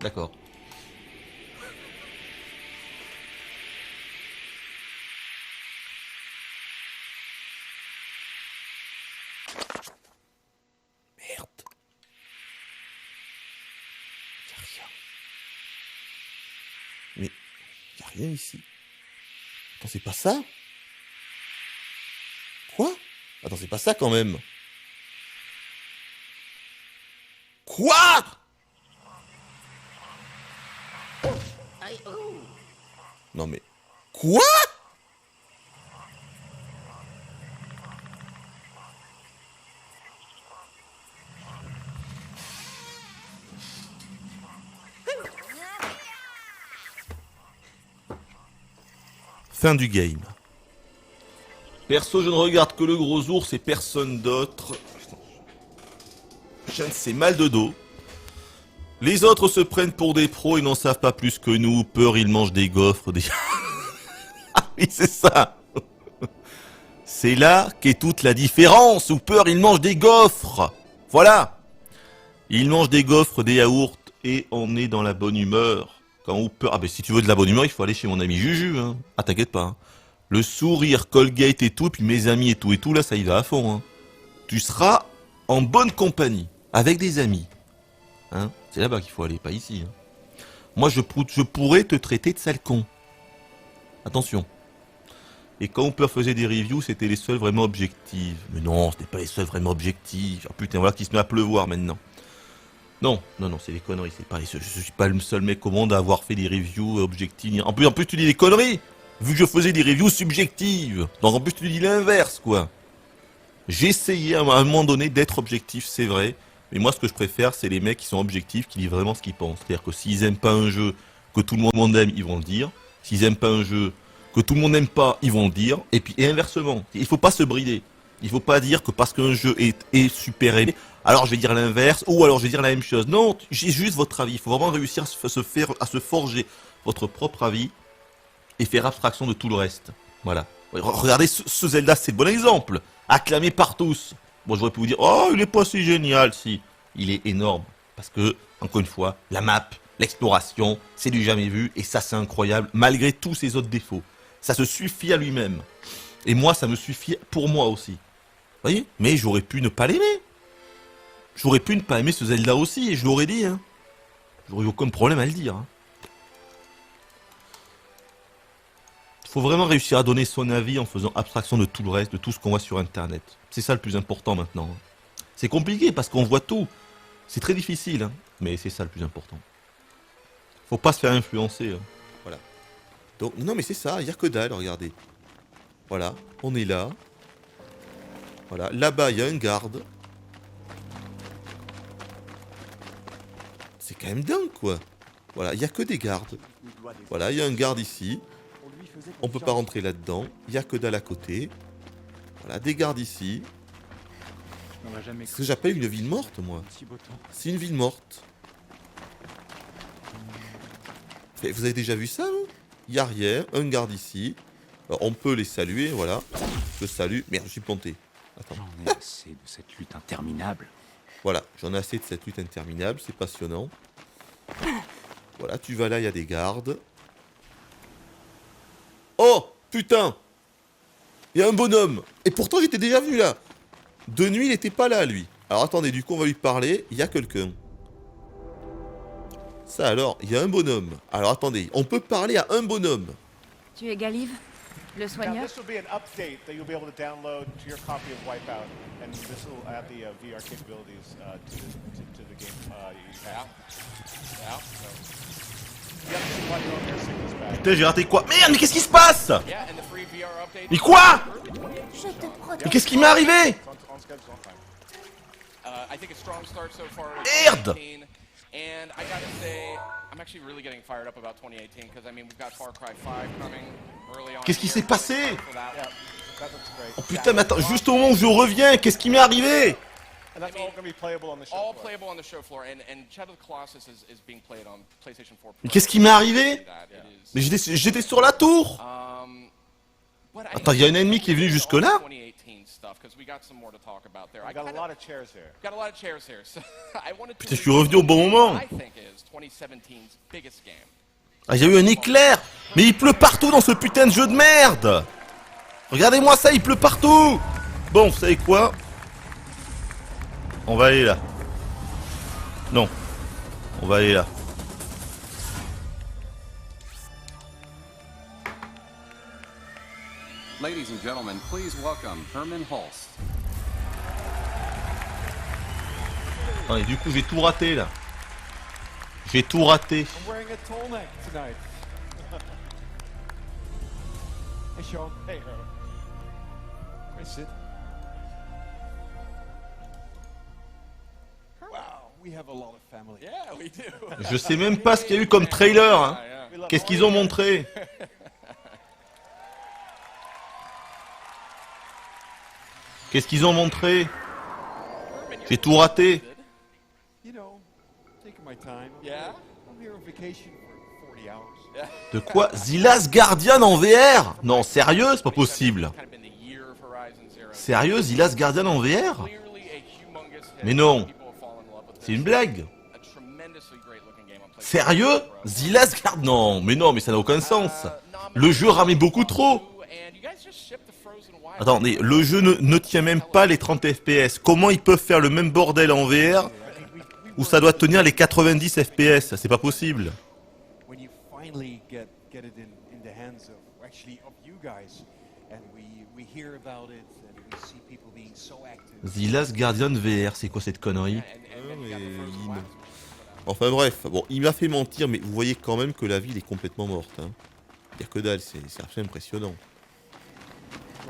S1: D'accord. Merde. Y'a rien. Mais y'a rien ici. Attends, c'est pas ça? Quoi? Attends, c'est pas ça quand même. Quoi? Non mais... Quoi? Fin du game. Perso, je ne regarde que le gros ours et personne d'autre. J'ai c'est mal de dos. Les autres se prennent pour des pros et n'en savent pas plus que nous. Peur, ils mangent des gaufres, des... Oui, c'est ça. C'est là qu'est toute la différence. Hooper, il mange des gaufres. Voilà. Il mange des gaufres, des yaourts, et on est dans la bonne humeur. Quand Hooper... Ah ben si tu veux de la bonne humeur, il faut aller chez mon ami Juju. Hein. Ah t'inquiète pas. Hein. Le sourire, Colgate et tout, et puis mes amis et tout, là ça y va à fond. Hein. Tu seras en bonne compagnie, avec des amis. Hein. C'est là-bas qu'il faut aller, pas ici. Hein. Moi je pourrais te traiter de sale con. Attention. Et quand Hooper faisait des reviews, c'était les seuls vraiment objectifs. Mais non, c'était pas les seuls vraiment objectifs. Ah putain, voilà qu'il se met à pleuvoir maintenant. Non, c'est des conneries, c'est pas les seuls. Je suis pas le seul mec au monde à avoir fait des reviews objectives. En plus, tu dis des conneries. Vu que je faisais des reviews subjectives. Donc en plus, tu dis l'inverse, quoi. J'ai essayé à un moment donné d'être objectif, c'est vrai. Mais moi, ce que je préfère, c'est les mecs qui sont objectifs, qui disent vraiment ce qu'ils pensent. C'est-à-dire que s'ils aiment pas un jeu que tout le monde aime, ils vont le dire. S'ils aiment pas un jeu que tout le monde n'aime pas, ils vont le dire. Et puis, et inversement. Il faut pas se brider. Il faut pas dire que parce qu'un jeu est super aimé, alors je vais dire l'inverse, ou alors je vais dire la même chose. Non, j'ai juste votre avis. Il faut vraiment réussir à se forger votre propre avis et faire abstraction de tout le reste. Voilà. Regardez, ce Zelda, c'est le bon exemple. Acclamé par tous. Bon, j'aurais pu vous dire, oh, il est pas si génial, si. Il est énorme. Parce que, encore une fois, la map, l'exploration, c'est du jamais vu, et ça, c'est incroyable, malgré tous ses autres défauts. Ça se suffit à lui-même. Et moi, ça me suffit pour moi aussi. Vous voyez? Mais j'aurais pu ne pas l'aimer. J'aurais pu ne pas aimer ce Zelda aussi, et je l'aurais dit. Hein. J'aurais eu aucun problème à le dire. Hein. Faut vraiment réussir à donner son avis en faisant abstraction de tout le reste, de tout ce qu'on voit sur Internet. C'est ça le plus important maintenant. C'est compliqué parce qu'on voit tout. C'est très difficile, hein, mais c'est ça le plus important. Faut pas se faire influencer. Hein. Voilà. Donc, non mais c'est ça, il n'y a que dalle, regardez. Voilà, on est là. Voilà, là-bas il y a un garde. C'est quand même dingue quoi. Voilà, il n'y a que des gardes. Voilà, il y a un garde ici. On peut pas rentrer là-dedans. Il n'y a que dalle à côté. Voilà, des gardes ici. Ce que j'appelle une ville morte, moi. C'est une ville morte. Vous avez déjà vu ça, vous? Il n'y a rien. Un garde ici. Alors, on peut les saluer, voilà. Je salue. Merde, je suis planté. Attends.
S2: J'en ai assez de cette lutte interminable.
S1: Voilà, j'en ai assez de cette lutte interminable. C'est passionnant. Voilà, tu vas là, il y a des gardes. Oh, putain! Il y a un bonhomme. Et pourtant, j'étais déjà venu là. De nuit, il n'était pas là, lui. Alors, attendez, du coup, on va lui parler. Il y a quelqu'un. Ça, alors, il y a un bonhomme. Alors, attendez, on peut parler à un bonhomme.
S3: Tu es Galive, le soigneur?
S4: Now, this will be an update that you'll be able to download to your copy of Wipeout, and this will add the VR capabilities to the game you have. Yeah. So. You have to see why your own air sickness back.
S1: Putain, j'ai raté quoi? Merde, mais qu'est-ce qui se passe?
S4: Yeah, and the free VR update.
S1: Mais quoi?
S3: Je te protège.
S1: Mais qu'est-ce qui m'est arrivé?
S4: On schedule, on time.
S5: I think a strong start so far.
S1: Merde!
S5: And I gotta say, I'm actually really getting fired up about 2018 because I mean we've got Far Cry 5 coming early on.
S1: Qu'est-ce qui s'est passé?
S4: Yeah, that looks great.
S1: Oh putain, mais attends, juste au moment où je reviens, qu'est-ce qui m'est arrivé?
S4: And that's all going to be playable on the show
S5: All
S4: floor.
S5: playable on the show floor, and Shadow of the Colossus is being played on PlayStation 4 Pro.
S1: Mais qu'est-ce qui m'est arrivé?
S5: That it is-
S1: Mais j'étais sur la tour.
S5: But I
S1: Attends, il y a un ennemi qui est venu jusque là?
S5: 2018 stuff, 'cause we got some more to talk about there.
S4: We
S5: I
S4: got a
S5: kinda-
S4: lot of chairs here.
S5: got a lot of chairs here, so I wanted to
S1: Putain, je suis revenu au bon moment.
S5: I think is 2017's biggest game.
S1: Ah, il y a eu un éclair. Mais il pleut partout dans ce putain de jeu de merde. Regardez-moi ça, il pleut partout. Bon, vous savez quoi? On va aller là. Non. On va aller là.
S6: Ladies and gentlemen, please welcome Herman Hulst.
S1: Ah, et du coup, j'ai tout raté là. J'ai tout raté.
S7: I'm wearing a tall neck tonight. Hey, Sean.
S4: Hey, Herman.
S7: Where's Sid? Wow, we have a lot of family.
S5: Yeah, we do.
S1: Je sais même pas ce qu'il y a eu comme trailer. Hein.
S5: Yeah.
S4: We love
S1: Qu'est-ce
S4: all
S1: qu'ils
S4: you
S1: ont
S4: guys.
S1: montré? Qu'est-ce qu'ils ont montré? J'ai tout raté.
S7: You know, taking my time.
S5: Yeah?
S7: I'm here on vacation for 40 hours.
S1: De quoi? The Last Guardian en VR? Non, sérieux? C'est pas possible.
S5: Kind of been the year of Horizon Zero.
S1: Sérieux, The Last Guardian en VR?
S5: Clearly a humongous hit.
S1: Mais non.
S5: People have fallen in love with
S1: C'est une
S5: this.
S1: blague.
S5: A tremendously great looking game on PlayStation
S1: Sérieux?
S5: Pro.
S1: The Last Guardian? Non, mais ça n'a aucun sens. Le jeu ramait beaucoup trop.
S5: And you guys just shipped the Frozen Wilds.
S1: Attendez, le jeu ne tient même pas les 30 FPS. Comment ils peuvent faire le même bordel en VR où ça doit tenir les 90 FPS? C'est pas possible.
S7: When you finally get it in the hands of actually of you guys, and we hear about it and we see people being so active.
S1: The Last Guardian VR, c'est quoi cette connerie? Enfin bref, bon, il m'a fait mentir, mais vous voyez quand même que la ville est complètement morte. Hein. Y a que dalle, c'est absolument impressionnant.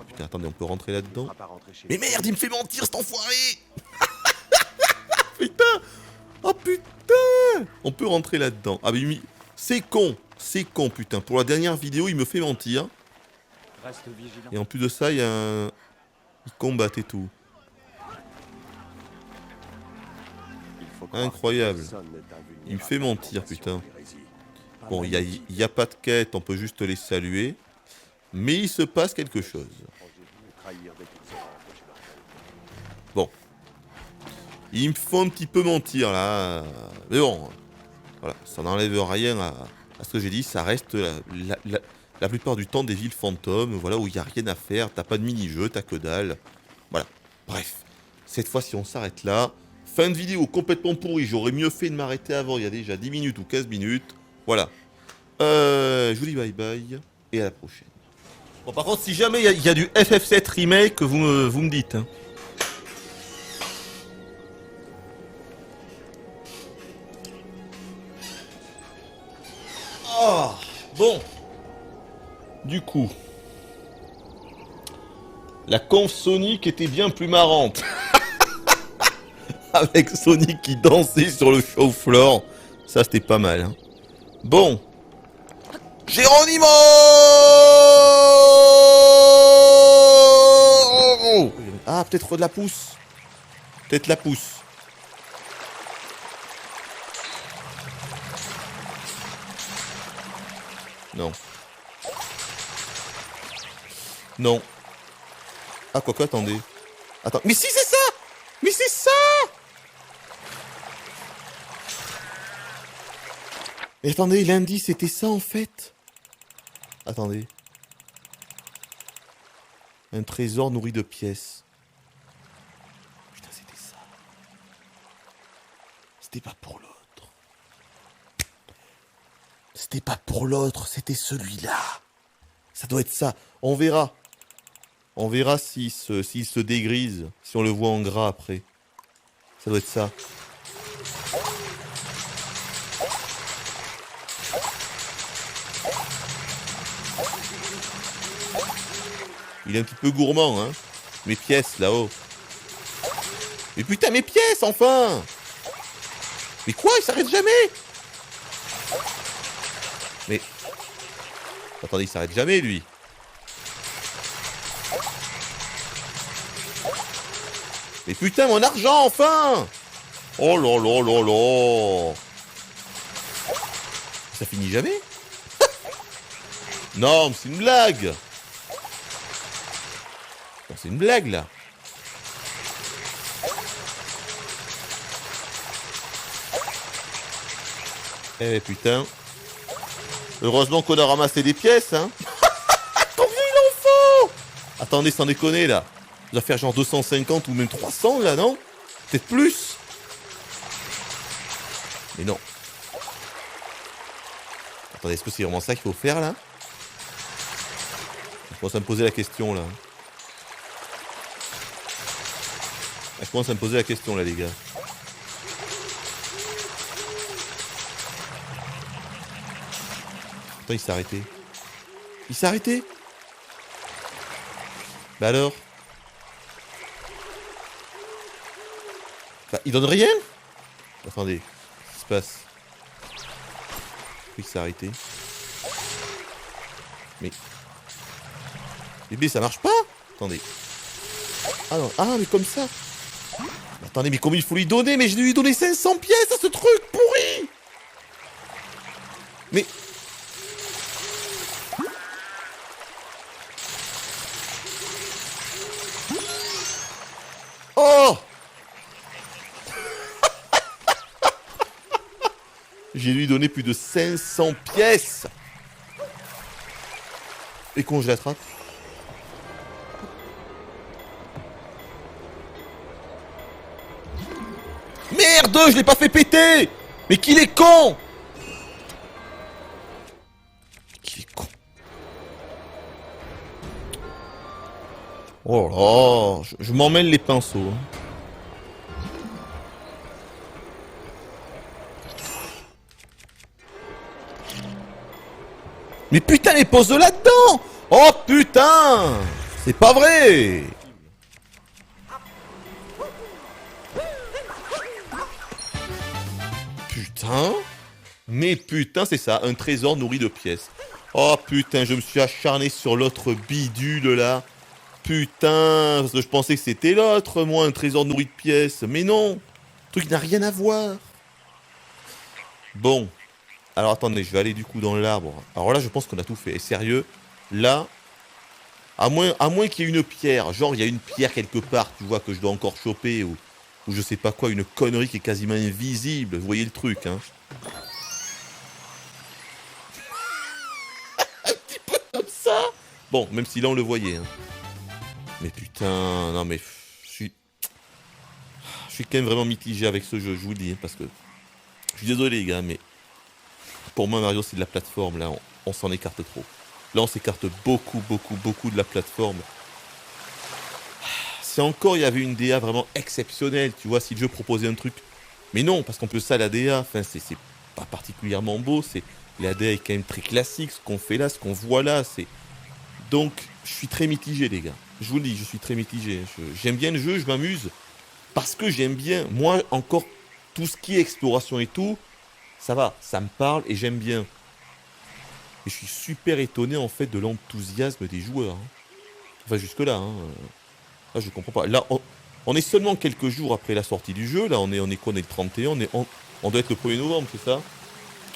S1: Putain, attendez, on peut rentrer là-dedans? Mais merde, il me fait mentir cet enfoiré. Putain. Oh putain. On peut rentrer là-dedans. Ah mais c'est con, putain. Pour la dernière vidéo, il me fait mentir.
S2: Reste vigilant.
S1: Et en plus de ça, il y a un... Ils combattent et tout. Incroyable. Il me fait mentir, putain. Bon, il y a pas de quête, on peut juste les saluer. Mais il se passe quelque chose. Bon. Il me faut un petit peu mentir, là. Mais bon, voilà, ça n'enlève rien à ce que j'ai dit. Ça reste la plupart du temps des villes fantômes, voilà, où il n'y a rien à faire. T'as pas de mini-jeu, t'as que dalle. Voilà. Bref. Cette fois-ci, on s'arrête là. Fin de vidéo complètement pourrie. J'aurais mieux fait de m'arrêter avant, il y a déjà 10 minutes ou 15 minutes. Voilà. Je vous dis bye bye et à la prochaine. Bon, par contre, si jamais il y a du FF7 remake, vous me dites. Hein. Oh, bon. Du coup, la conf Sonic était bien plus marrante. Avec Sonic qui dansait sur le show floor. Ça, c'était pas mal. Hein. Bon. Geronimo! Ah, peut-être de la pousse. Peut-être la pousse. Non. Non. Ah, quoi, attendez. Attends. Mais si, c'est ça! Mais c'est ça! Mais attendez, l'indice c'était ça en fait. Attendez. Un trésor nourri de pièces. Putain, c'était ça. C'était pas pour l'autre. C'était pas pour l'autre, c'était celui-là. Ça doit être ça. On verra. On verra s'il se dégrise, si on le voit en gras après. Ça doit être ça. Il est un petit peu gourmand, hein. Mes pièces, là-haut. Mais putain, mes pièces, enfin! Mais quoi, il s'arrête jamais! Mais... Attendez, il s'arrête jamais, lui. Mais putain, mon argent, enfin! Oh là là là là! Ça finit jamais? Non, mais c'est une blague! Non, c'est une blague, là! Eh putain! Heureusement qu'on a ramassé des pièces, hein! Combien il en faut? Attendez, sans déconner, là! Ça doit faire genre 250 ou même 300 là, non? Peut-être plus. Mais non. Attendez, est-ce que c'est vraiment ça qu'il faut faire là? Je commence à me poser la question là. Je commence à me poser la question là, les gars. Attends, il s'est arrêté. Il s'est arrêté? Bah alors? Bah, il donne rien? Attendez, qu'est-ce qui se passe? Oui, il s'est arrêté. Mais... Bébé, ça marche pas? Attendez. Ah non, ah mais comme ça. Attendez, mais combien il faut lui donner? Mais je lui ai donné 500 pièces à ce truc pourri! Mais... J'ai dû lui donner plus de 500 pièces. Et qu'on je l'attrape. Merde, je l'ai pas fait péter. Mais qu'il est con. Qu'il est con. Oh là, je m'emmêle les pinceaux. Hein. Mais putain, les poses là-dedans. Oh putain. C'est pas vrai. Putain. Mais putain, c'est ça, un trésor nourri de pièces. Oh putain, je me suis acharné sur l'autre bidule là. Putain, parce que je pensais que c'était l'autre, moi, un trésor nourri de pièces. Mais non, le truc n'a rien à voir. Bon. Alors attendez, je vais aller du coup dans l'arbre. Alors là, je pense qu'on a tout fait. Et sérieux, là, à moins qu'il y ait une pierre, genre il y a une pierre quelque part, tu vois, que je dois encore choper, ou je sais pas quoi, une connerie qui est quasiment invisible. Vous voyez le truc, hein. Un petit peu comme ça. Bon, même si là on le voyait, hein. Mais putain, non mais je suis quand même vraiment mitigé avec ce jeu, je vous le dis, hein, parce que je suis désolé les gars, mais pour moi Mario c'est de la plateforme, là on s'en écarte trop. Là on s'écarte beaucoup de la plateforme. Si encore il y avait une DA vraiment exceptionnelle, tu vois, si le jeu proposait un truc. Mais non, parce qu'en plus ça la DA, enfin c'est pas particulièrement beau, la DA est quand même très classique, ce qu'on fait là, ce qu'on voit là, c'est. Donc je suis très mitigé les gars. Je vous le dis, je suis très mitigé. J'aime bien le jeu, je m'amuse. Parce que j'aime bien, moi encore, tout ce qui est exploration et tout, ça va, ça me parle et j'aime bien. Et je suis super étonné en fait de l'enthousiasme des joueurs. Hein. Enfin jusque là, hein. Là je comprends pas. Là on est seulement quelques jours après la sortie du jeu, là on est quoi, on est le 31, on doit être le 1er novembre, c'est ça?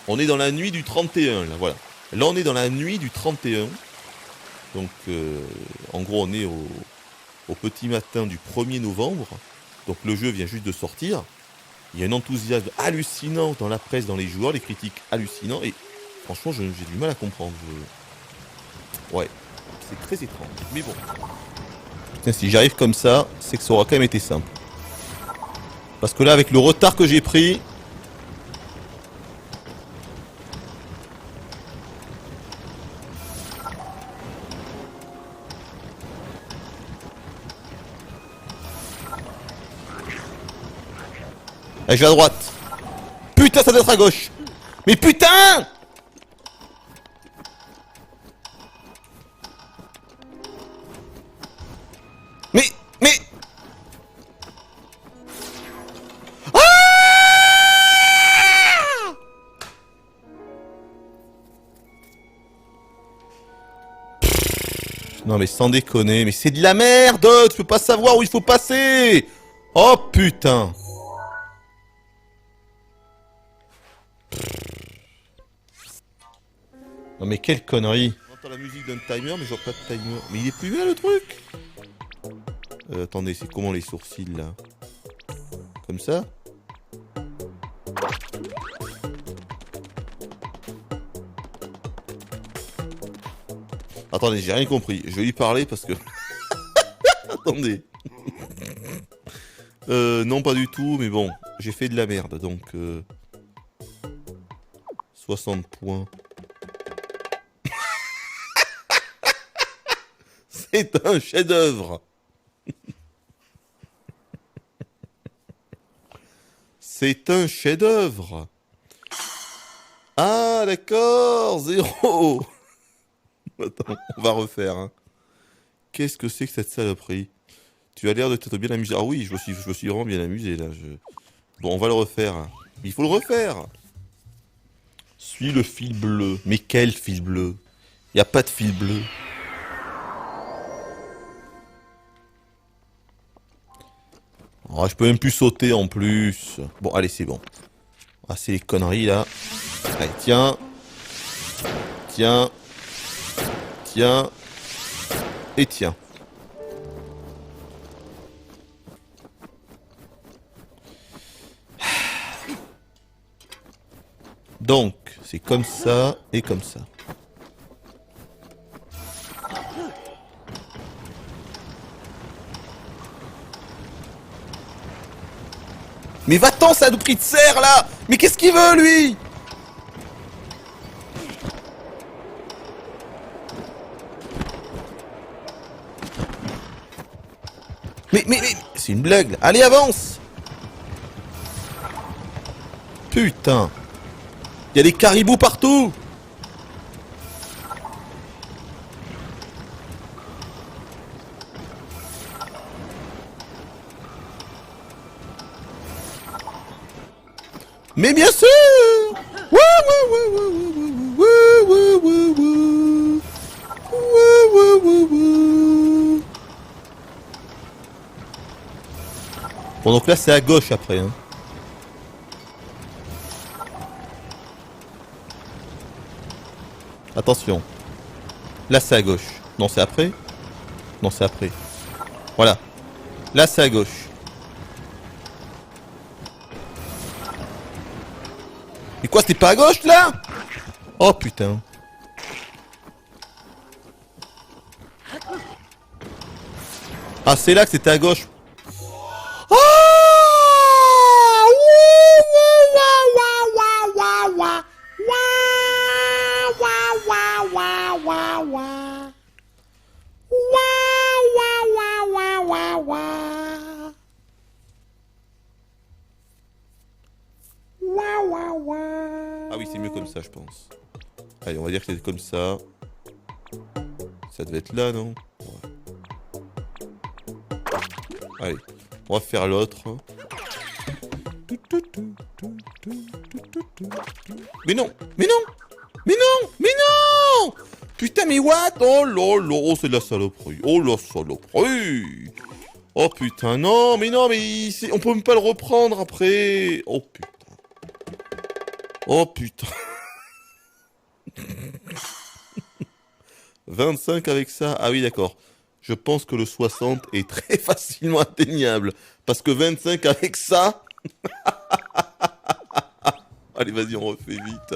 S1: On est dans la nuit du 31, là voilà. Là on est dans la nuit du 31. Donc, en gros, on est au petit matin du 1er novembre. Donc, le jeu vient juste de sortir. Il y a un enthousiasme hallucinant dans la presse, dans les joueurs, les critiques hallucinants. Et franchement, j'ai du mal à comprendre. Ouais, c'est très étrange. Mais bon. Putain, si j'arrive comme ça, c'est que ça aura quand même été simple. Parce que là, avec le retard que j'ai pris... Allez, je vais à droite. Putain, ça doit être à gauche. Mais putain! Mais... Ah! Non mais sans déconner, mais c'est de la merde! Tu peux pas savoir où il faut passer! Oh putain! Non mais quelle connerie! J'entends la musique d'un timer mais je vois pas de timer. Mais il est plus là le truc! Attendez, c'est comment les sourcils là? Comme ça? Attendez, j'ai rien compris. Je vais lui parler parce que... Attendez. Non pas du tout, mais bon. J'ai fait de la merde, donc... 60 points. C'est un chef-d'œuvre. C'est un chef-d'œuvre. Ah, d'accord, 0. Attends, on va refaire. Hein. Qu'est-ce que c'est que cette saloperie? Tu as l'air de t'être bien amusé. Ah oui, je me suis vraiment bien amusé là. Bon, on va le refaire. Hein. Il faut le refaire. Suis le fil bleu. Mais quel fil bleu? Il n'y a pas de fil bleu. Oh, je peux même plus sauter en plus. Bon, allez, c'est bon. Ah, c'est les conneries là. Allez, tiens. Tiens. Tiens. Et tiens. Donc, c'est comme ça et comme ça. Mais va-t'en, ça a pris de serre là! Mais qu'est-ce qu'il veut lui? Mais, c'est une blague là. Allez, avance! Putain! Il y a des caribous partout! Mais bien sûr! Wouh, wouh, wouh, wouh, wouh, wouh, wouh, wouh. Wouh, wouh, wouh, wouh. Bon, donc là, c'est à gauche après. Hein. Attention. Là, c'est à gauche. Non, c'est après? Non, c'est après. Voilà. Là, c'est à gauche. Mais quoi, c'était pas à gauche, là? Oh, putain. Ah, c'est là que c'était à gauche. Oh! Ah oui, c'est mieux comme ça, je pense. Allez, on va dire que c'est comme ça. Ça devait être là, non? Ouais. Allez, on va faire l'autre. Mais non, mais non, mais non, mais non! Putain, mais what? Oh lolo, oh, c'est de la saloperie. Oh la saloperie. Oh putain, non, mais on peut même pas le reprendre après. Oh putain. Oh putain. 25 avec ça. Ah oui, d'accord. Je pense que le 60 est très facilement atteignable. Parce que 25 avec ça... Allez, vas-y, on refait vite.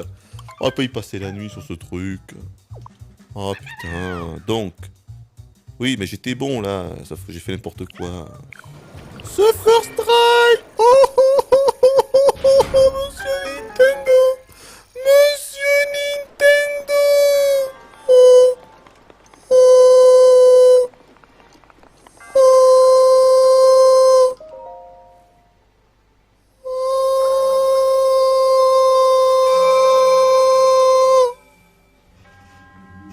S1: On va pas y passer la nuit sur ce truc. Oh putain. Donc... Oui, mais j'étais bon là. Sauf que j'ai fait n'importe quoi. Ce first try. Oh, oh, oh, oh, oh, oh, oh, Monsieur Nintendo. Monsieur Nintendo. Oh, oh, oh, oh.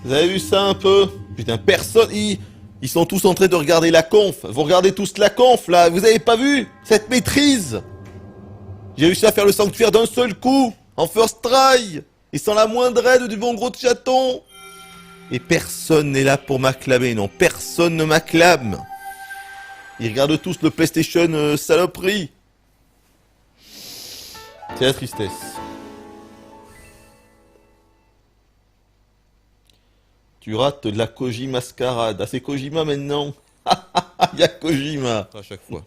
S1: Vous avez vu ça un peu? Putain, personne... Ils sont tous en train de regarder la conf. Vous regardez tous la conf, là. Vous avez pas vu cette maîtrise? J'ai réussi à faire le sanctuaire d'un seul coup, en first try, et sans la moindre aide du bon gros chaton. Et personne n'est là pour m'acclamer, non. Personne ne m'acclame. Ils regardent tous le PlayStation saloperie. C'est la tristesse. Tu rates de la Kojima mascarade. Ah, c'est Kojima maintenant. Il y a Kojima à chaque fois.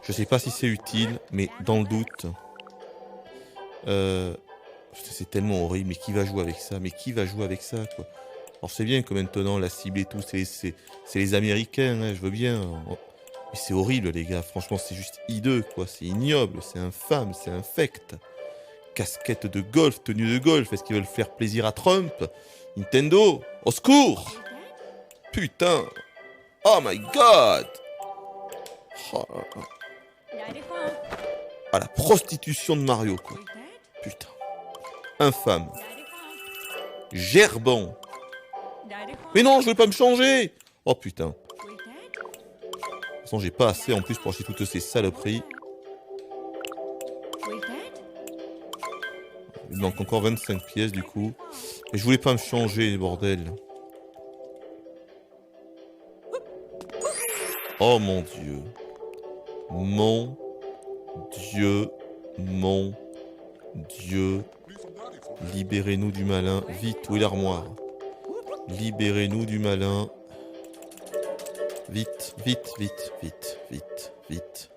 S1: Je sais pas si c'est utile, mais dans le doute... c'est tellement horrible, mais qui va jouer avec ça? Mais qui va jouer avec ça, quoi? Alors c'est bien que maintenant, la cible et tout, c'est les Américains, hein, je veux bien. Mais c'est horrible, les gars. Franchement, c'est juste hideux, quoi. C'est ignoble, c'est infâme, c'est infect. Casquette de golf, tenue de golf. Est-ce qu'ils veulent faire plaisir à Trump? Nintendo, au secours! Putain! Oh my god! Oh, ah, la prostitution de Mario, quoi. Putain. Infâme. Gerbant. Mais non, je vais pas me changer! Oh putain. De toute façon, j'ai pas assez en plus pour acheter toutes ces saloperies. Il manque encore 25 pièces du coup. Mais je voulais pas me changer, bordel. Oh mon dieu. Mon dieu. Mon dieu. Libérez-nous du malin. Vite, où est l'armoire? Libérez-nous du malin. Vite, vite, vite, vite, vite, vite.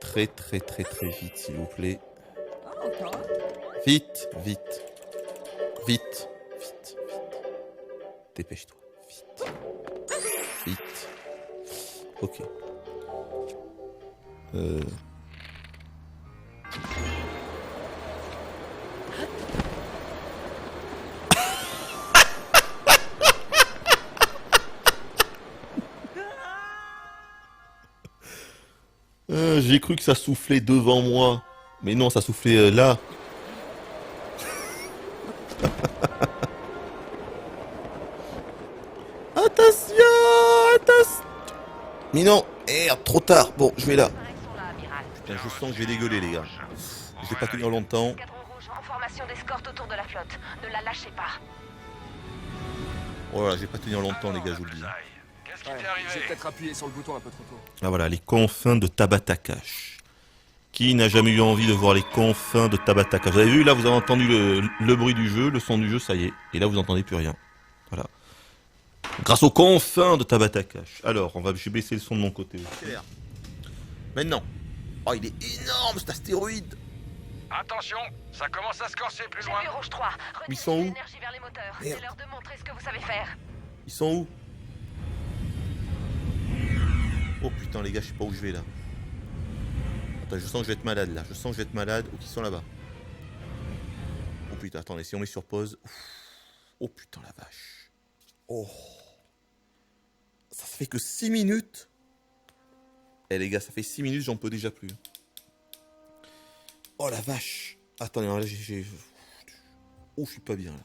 S1: Très, très, très, très vite, s'il vous plaît. Vite, vite. Vite, vite, vite. Dépêche-toi. Vite. Vite. Ok. J'ai cru que ça soufflait devant moi. Mais non, ça soufflait là. Attention, attention. Mais non, trop tard. Bon, je vais là. Putain, je sens que je vais dégueuler, les gars. Je vais pas tenir longtemps.
S3: Cadran rouge en formation d'escorte autour de la flotte. Ne la lâchez pas.
S1: Voilà, je vais pas tenir longtemps, les gars, je vous le dis.
S2: Qu'est-ce qui t'est arrivé? J'ai peut-être appuyé sur le bouton un peu trop tôt.
S1: Ah voilà, les confins de Tabata Cash. Qui n'a jamais eu envie de voir les confins de Tabata Cash? Vous avez vu, là, vous avez entendu le bruit du jeu, le son du jeu, ça y est. Et là, vous n'entendez plus rien. Voilà. Grâce aux confins de Tabata Cash. Alors, je vais baisser le son de mon côté aussi. Maintenant. Oh, il est énorme, cet astéroïde.
S2: Attention, ça commence à se corser plus loin.
S3: J'ai vu Rouge 3.
S1: Ils sont où?
S3: Redirigez l'énergie vers les moteurs.
S1: Merde.
S3: C'est l'heure de montrer ce que vous savez faire.
S1: Ils sont où? Oh putain, les gars, je sais pas où je vais là. Attends, je sens que je vais être malade là. Je sens que je vais être malade. Oh, qui sont là-bas? Oh putain, attendez, si on met sur pause. Ouf. Oh putain, la vache. Oh. Ça fait que 6 minutes. Eh les gars, ça fait 6 minutes, j'en peux déjà plus. Oh la vache. Attendez, là, j'ai... Oh, je suis pas bien là.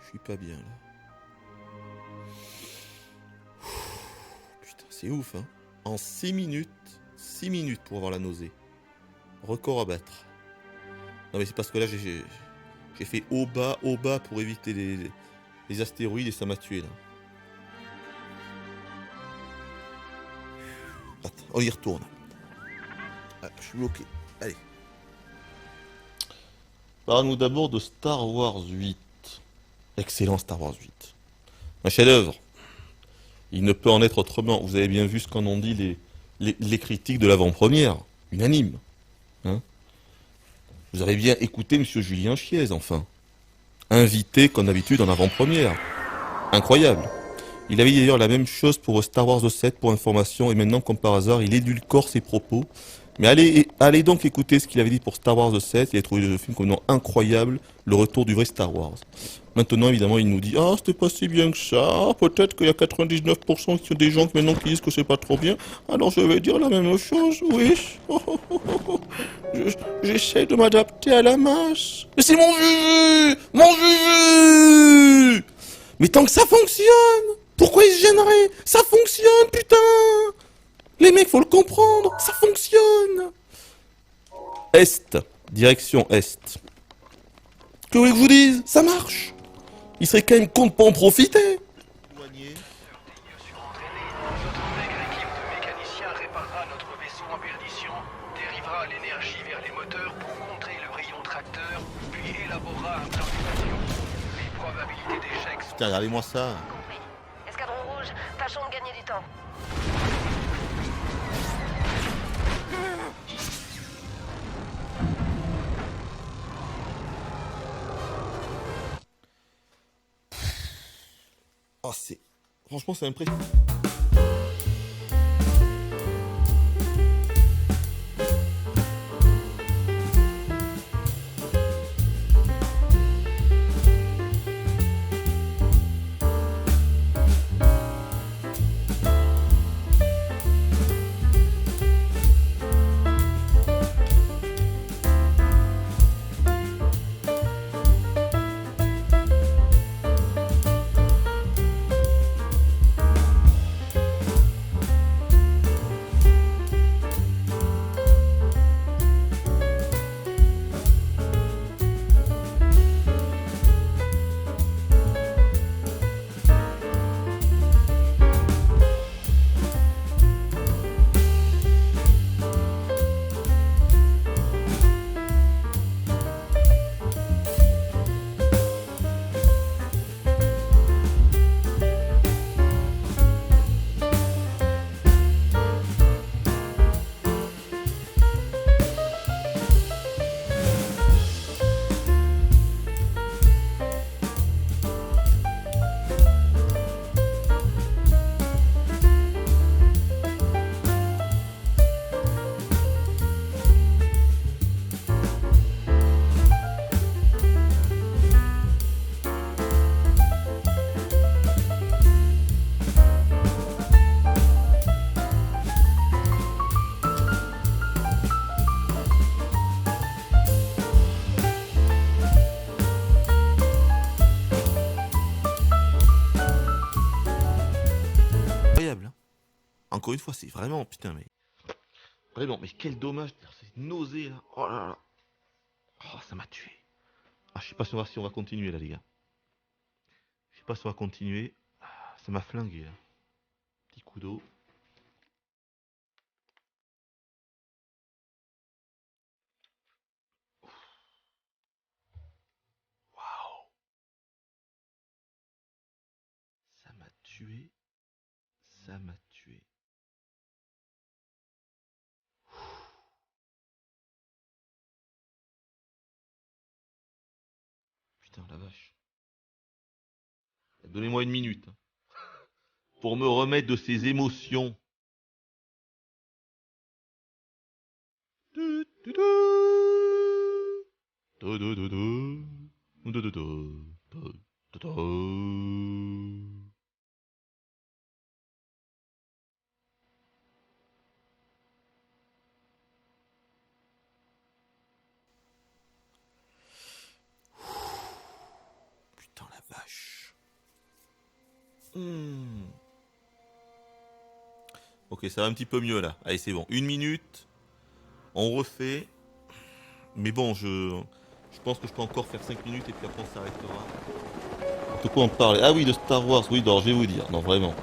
S1: Je suis pas bien là. Putain, c'est ouf, hein. En 6 minutes pour avoir la nausée. Record à battre. Non mais c'est parce que là j'ai fait haut bas pour éviter les astéroïdes et ça m'a tué là. Attends, on y retourne. Ah, je suis bloqué. Allez. Parle-nous d'abord de Star Wars 8. Excellent Star Wars 8. Un chef-d'œuvre. Il ne peut en être autrement. Vous avez bien vu ce qu'en ont dit les critiques de l'avant-première. Unanime. Hein? Vous avez bien écouté Monsieur Julien Chiez, enfin. Invité comme d'habitude en avant-première. Incroyable. Il avait d'ailleurs la même chose pour Star Wars 7 pour information et maintenant, comme par hasard, il édulcore ses propos. Mais allez donc écouter ce qu'il avait dit pour Star Wars 7. Il a trouvé le film complètement incroyable, le retour du vrai Star Wars. Maintenant, évidemment, il nous dit « Ah, c'était pas si bien que ça. Peut-être qu'il y a 99% qui ont des gens maintenant qui disent que c'est pas trop bien. Alors je vais dire la même chose, oui. J'essaie de m'adapter à la masse. Mais c'est mon juju! Mon juju! Mais tant que ça fonctionne, pourquoi ils se gêneraient? Ça fonctionne, putain! Les mecs, faut le comprendre, ça fonctionne! Est, direction Est. Que voulez-vous que je vous dise? Ça marche! Il serait quand même con de pas en profiter!
S8: Notre maigre équipe de mécaniciens réparera notre vaisseau en perdition, dérivera l'énergie vers les moteurs pour contrer le rayon tracteur, puis élaborera un plan d'évasion. Les probabilités d'échec sont...
S1: Putain, regardez-moi ça!
S3: Compris. Escadron rouge, tâchons de gagner du temps.
S1: Oh, c'est... Franchement, c'est impressionnant. encore une fois, c'est vraiment, putain, mais... Vraiment, mais quel dommage, cette nausée, là. Oh là là. Oh, ça m'a tué. Ah, je sais pas si on va continuer, là, les gars. Je sais pas si on va continuer. Ah, ça m'a flingué, là. Petit coup d'eau. Waouh. Ça m'a tué. Ça m'a tué. Putain, la vache. Donnez-moi une minute. Hein, pour me remettre de ces émotions. Du, du, du. Du, du, du, du. Du, du, du, du. Du, du. Putain la vache. Ok, ça va un petit peu mieux là. Allez, c'est bon. Une minute. On refait. Mais bon, je pense que je peux encore faire 5 minutes et puis après on s'arrêtera. De quoi on parle? Ah oui, de Star Wars. Oui, non, je vais vous dire. Non, vraiment.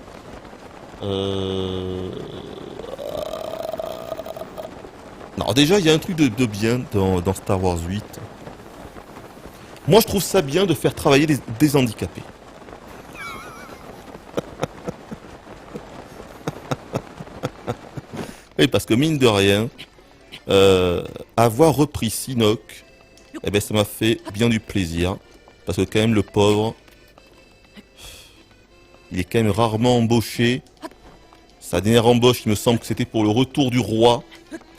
S1: Non, déjà, il y a un truc de bien dans Star Wars 8. Moi, je trouve ça bien de faire travailler des handicapés. Oui, parce que mine de rien, avoir repris Sinoc, eh ben, ça m'a fait bien du plaisir. Parce que quand même, le pauvre, il est quand même rarement embauché. Sa dernière embauche, il me semble que c'était pour le retour du roi,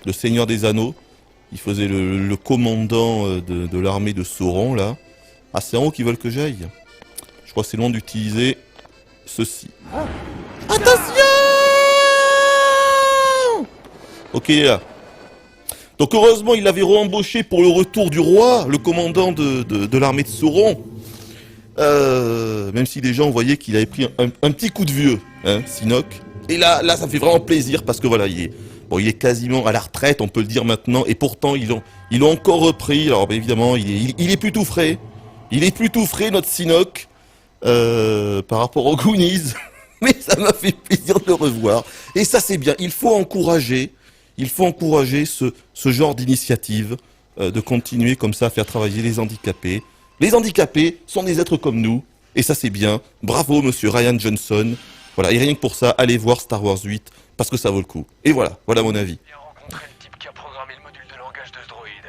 S1: le Seigneur des Anneaux. Il faisait le commandant de l'armée de Sauron, là. Ah, c'est en haut qu'ils veulent que j'aille. Je crois que c'est loin d'utiliser ceci. Attention! Ok, là. Donc heureusement, il l'avait re-embauché pour le retour du roi, le commandant de l'armée de Sauron. Même si les gens voyaient qu'il avait pris un petit coup de vieux, hein, Sinoc. Et là, ça me fait vraiment plaisir parce que voilà, il est quasiment à la retraite, on peut le dire maintenant. Et pourtant, ils l'ont encore repris. Alors, bien évidemment, il est plus tout frais. Il est plus tout frais, notre Sinoc, par rapport aux Goonies. Mais ça m'a fait plaisir de le revoir. Et ça, c'est bien. Il faut encourager ce genre d'initiative, de continuer comme ça à faire travailler les handicapés. Les handicapés sont des êtres comme nous. Et ça, c'est bien. Bravo, monsieur Ryan Johnson. Voilà, et rien que pour ça, allez voir Star Wars 8, parce que ça vaut le coup. Et voilà mon avis.
S8: Bien rencontré le type qui a programmé le module de langage de ce droïde.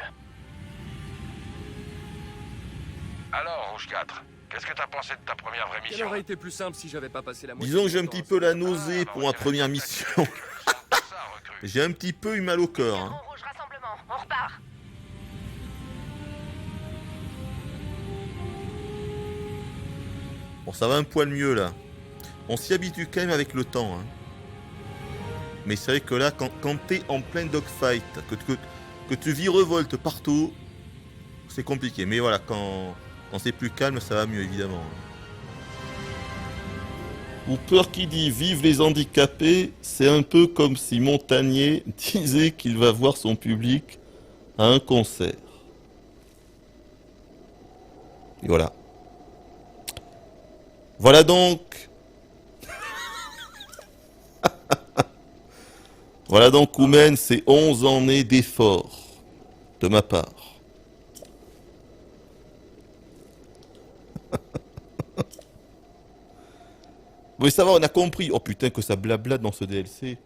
S2: Alors, Rouge 4, qu'est-ce que t'as pensé de ta première vraie
S9: Elle
S2: mission?
S9: aurait été plus simple si j'avais pas passé la moitié.
S1: Disons que j'ai un
S9: du temps
S1: petit
S9: à
S1: peu la
S9: ça.
S1: nausée pour ma première mission. J'ai un petit peu eu mal au cœur. Hein.
S3: Rouge rassemblement, on repart.
S1: Bon, ça va un poil mieux là. On s'y habitue quand même avec le temps. Hein. Mais c'est vrai que là, quand t'es en plein dogfight, que tu virevoltes partout, c'est compliqué. Mais voilà, quand c'est plus calme, ça va mieux évidemment. Hooper qui dit « Vive les handicapés », c'est un peu comme si Montagnier disait qu'il va voir son public à un concert. Et voilà. Voilà donc. Voilà donc où mènent ces 11 années d'efforts de ma part. Oui, ça va, on a compris. Oh putain, que ça blabla dans ce DLC.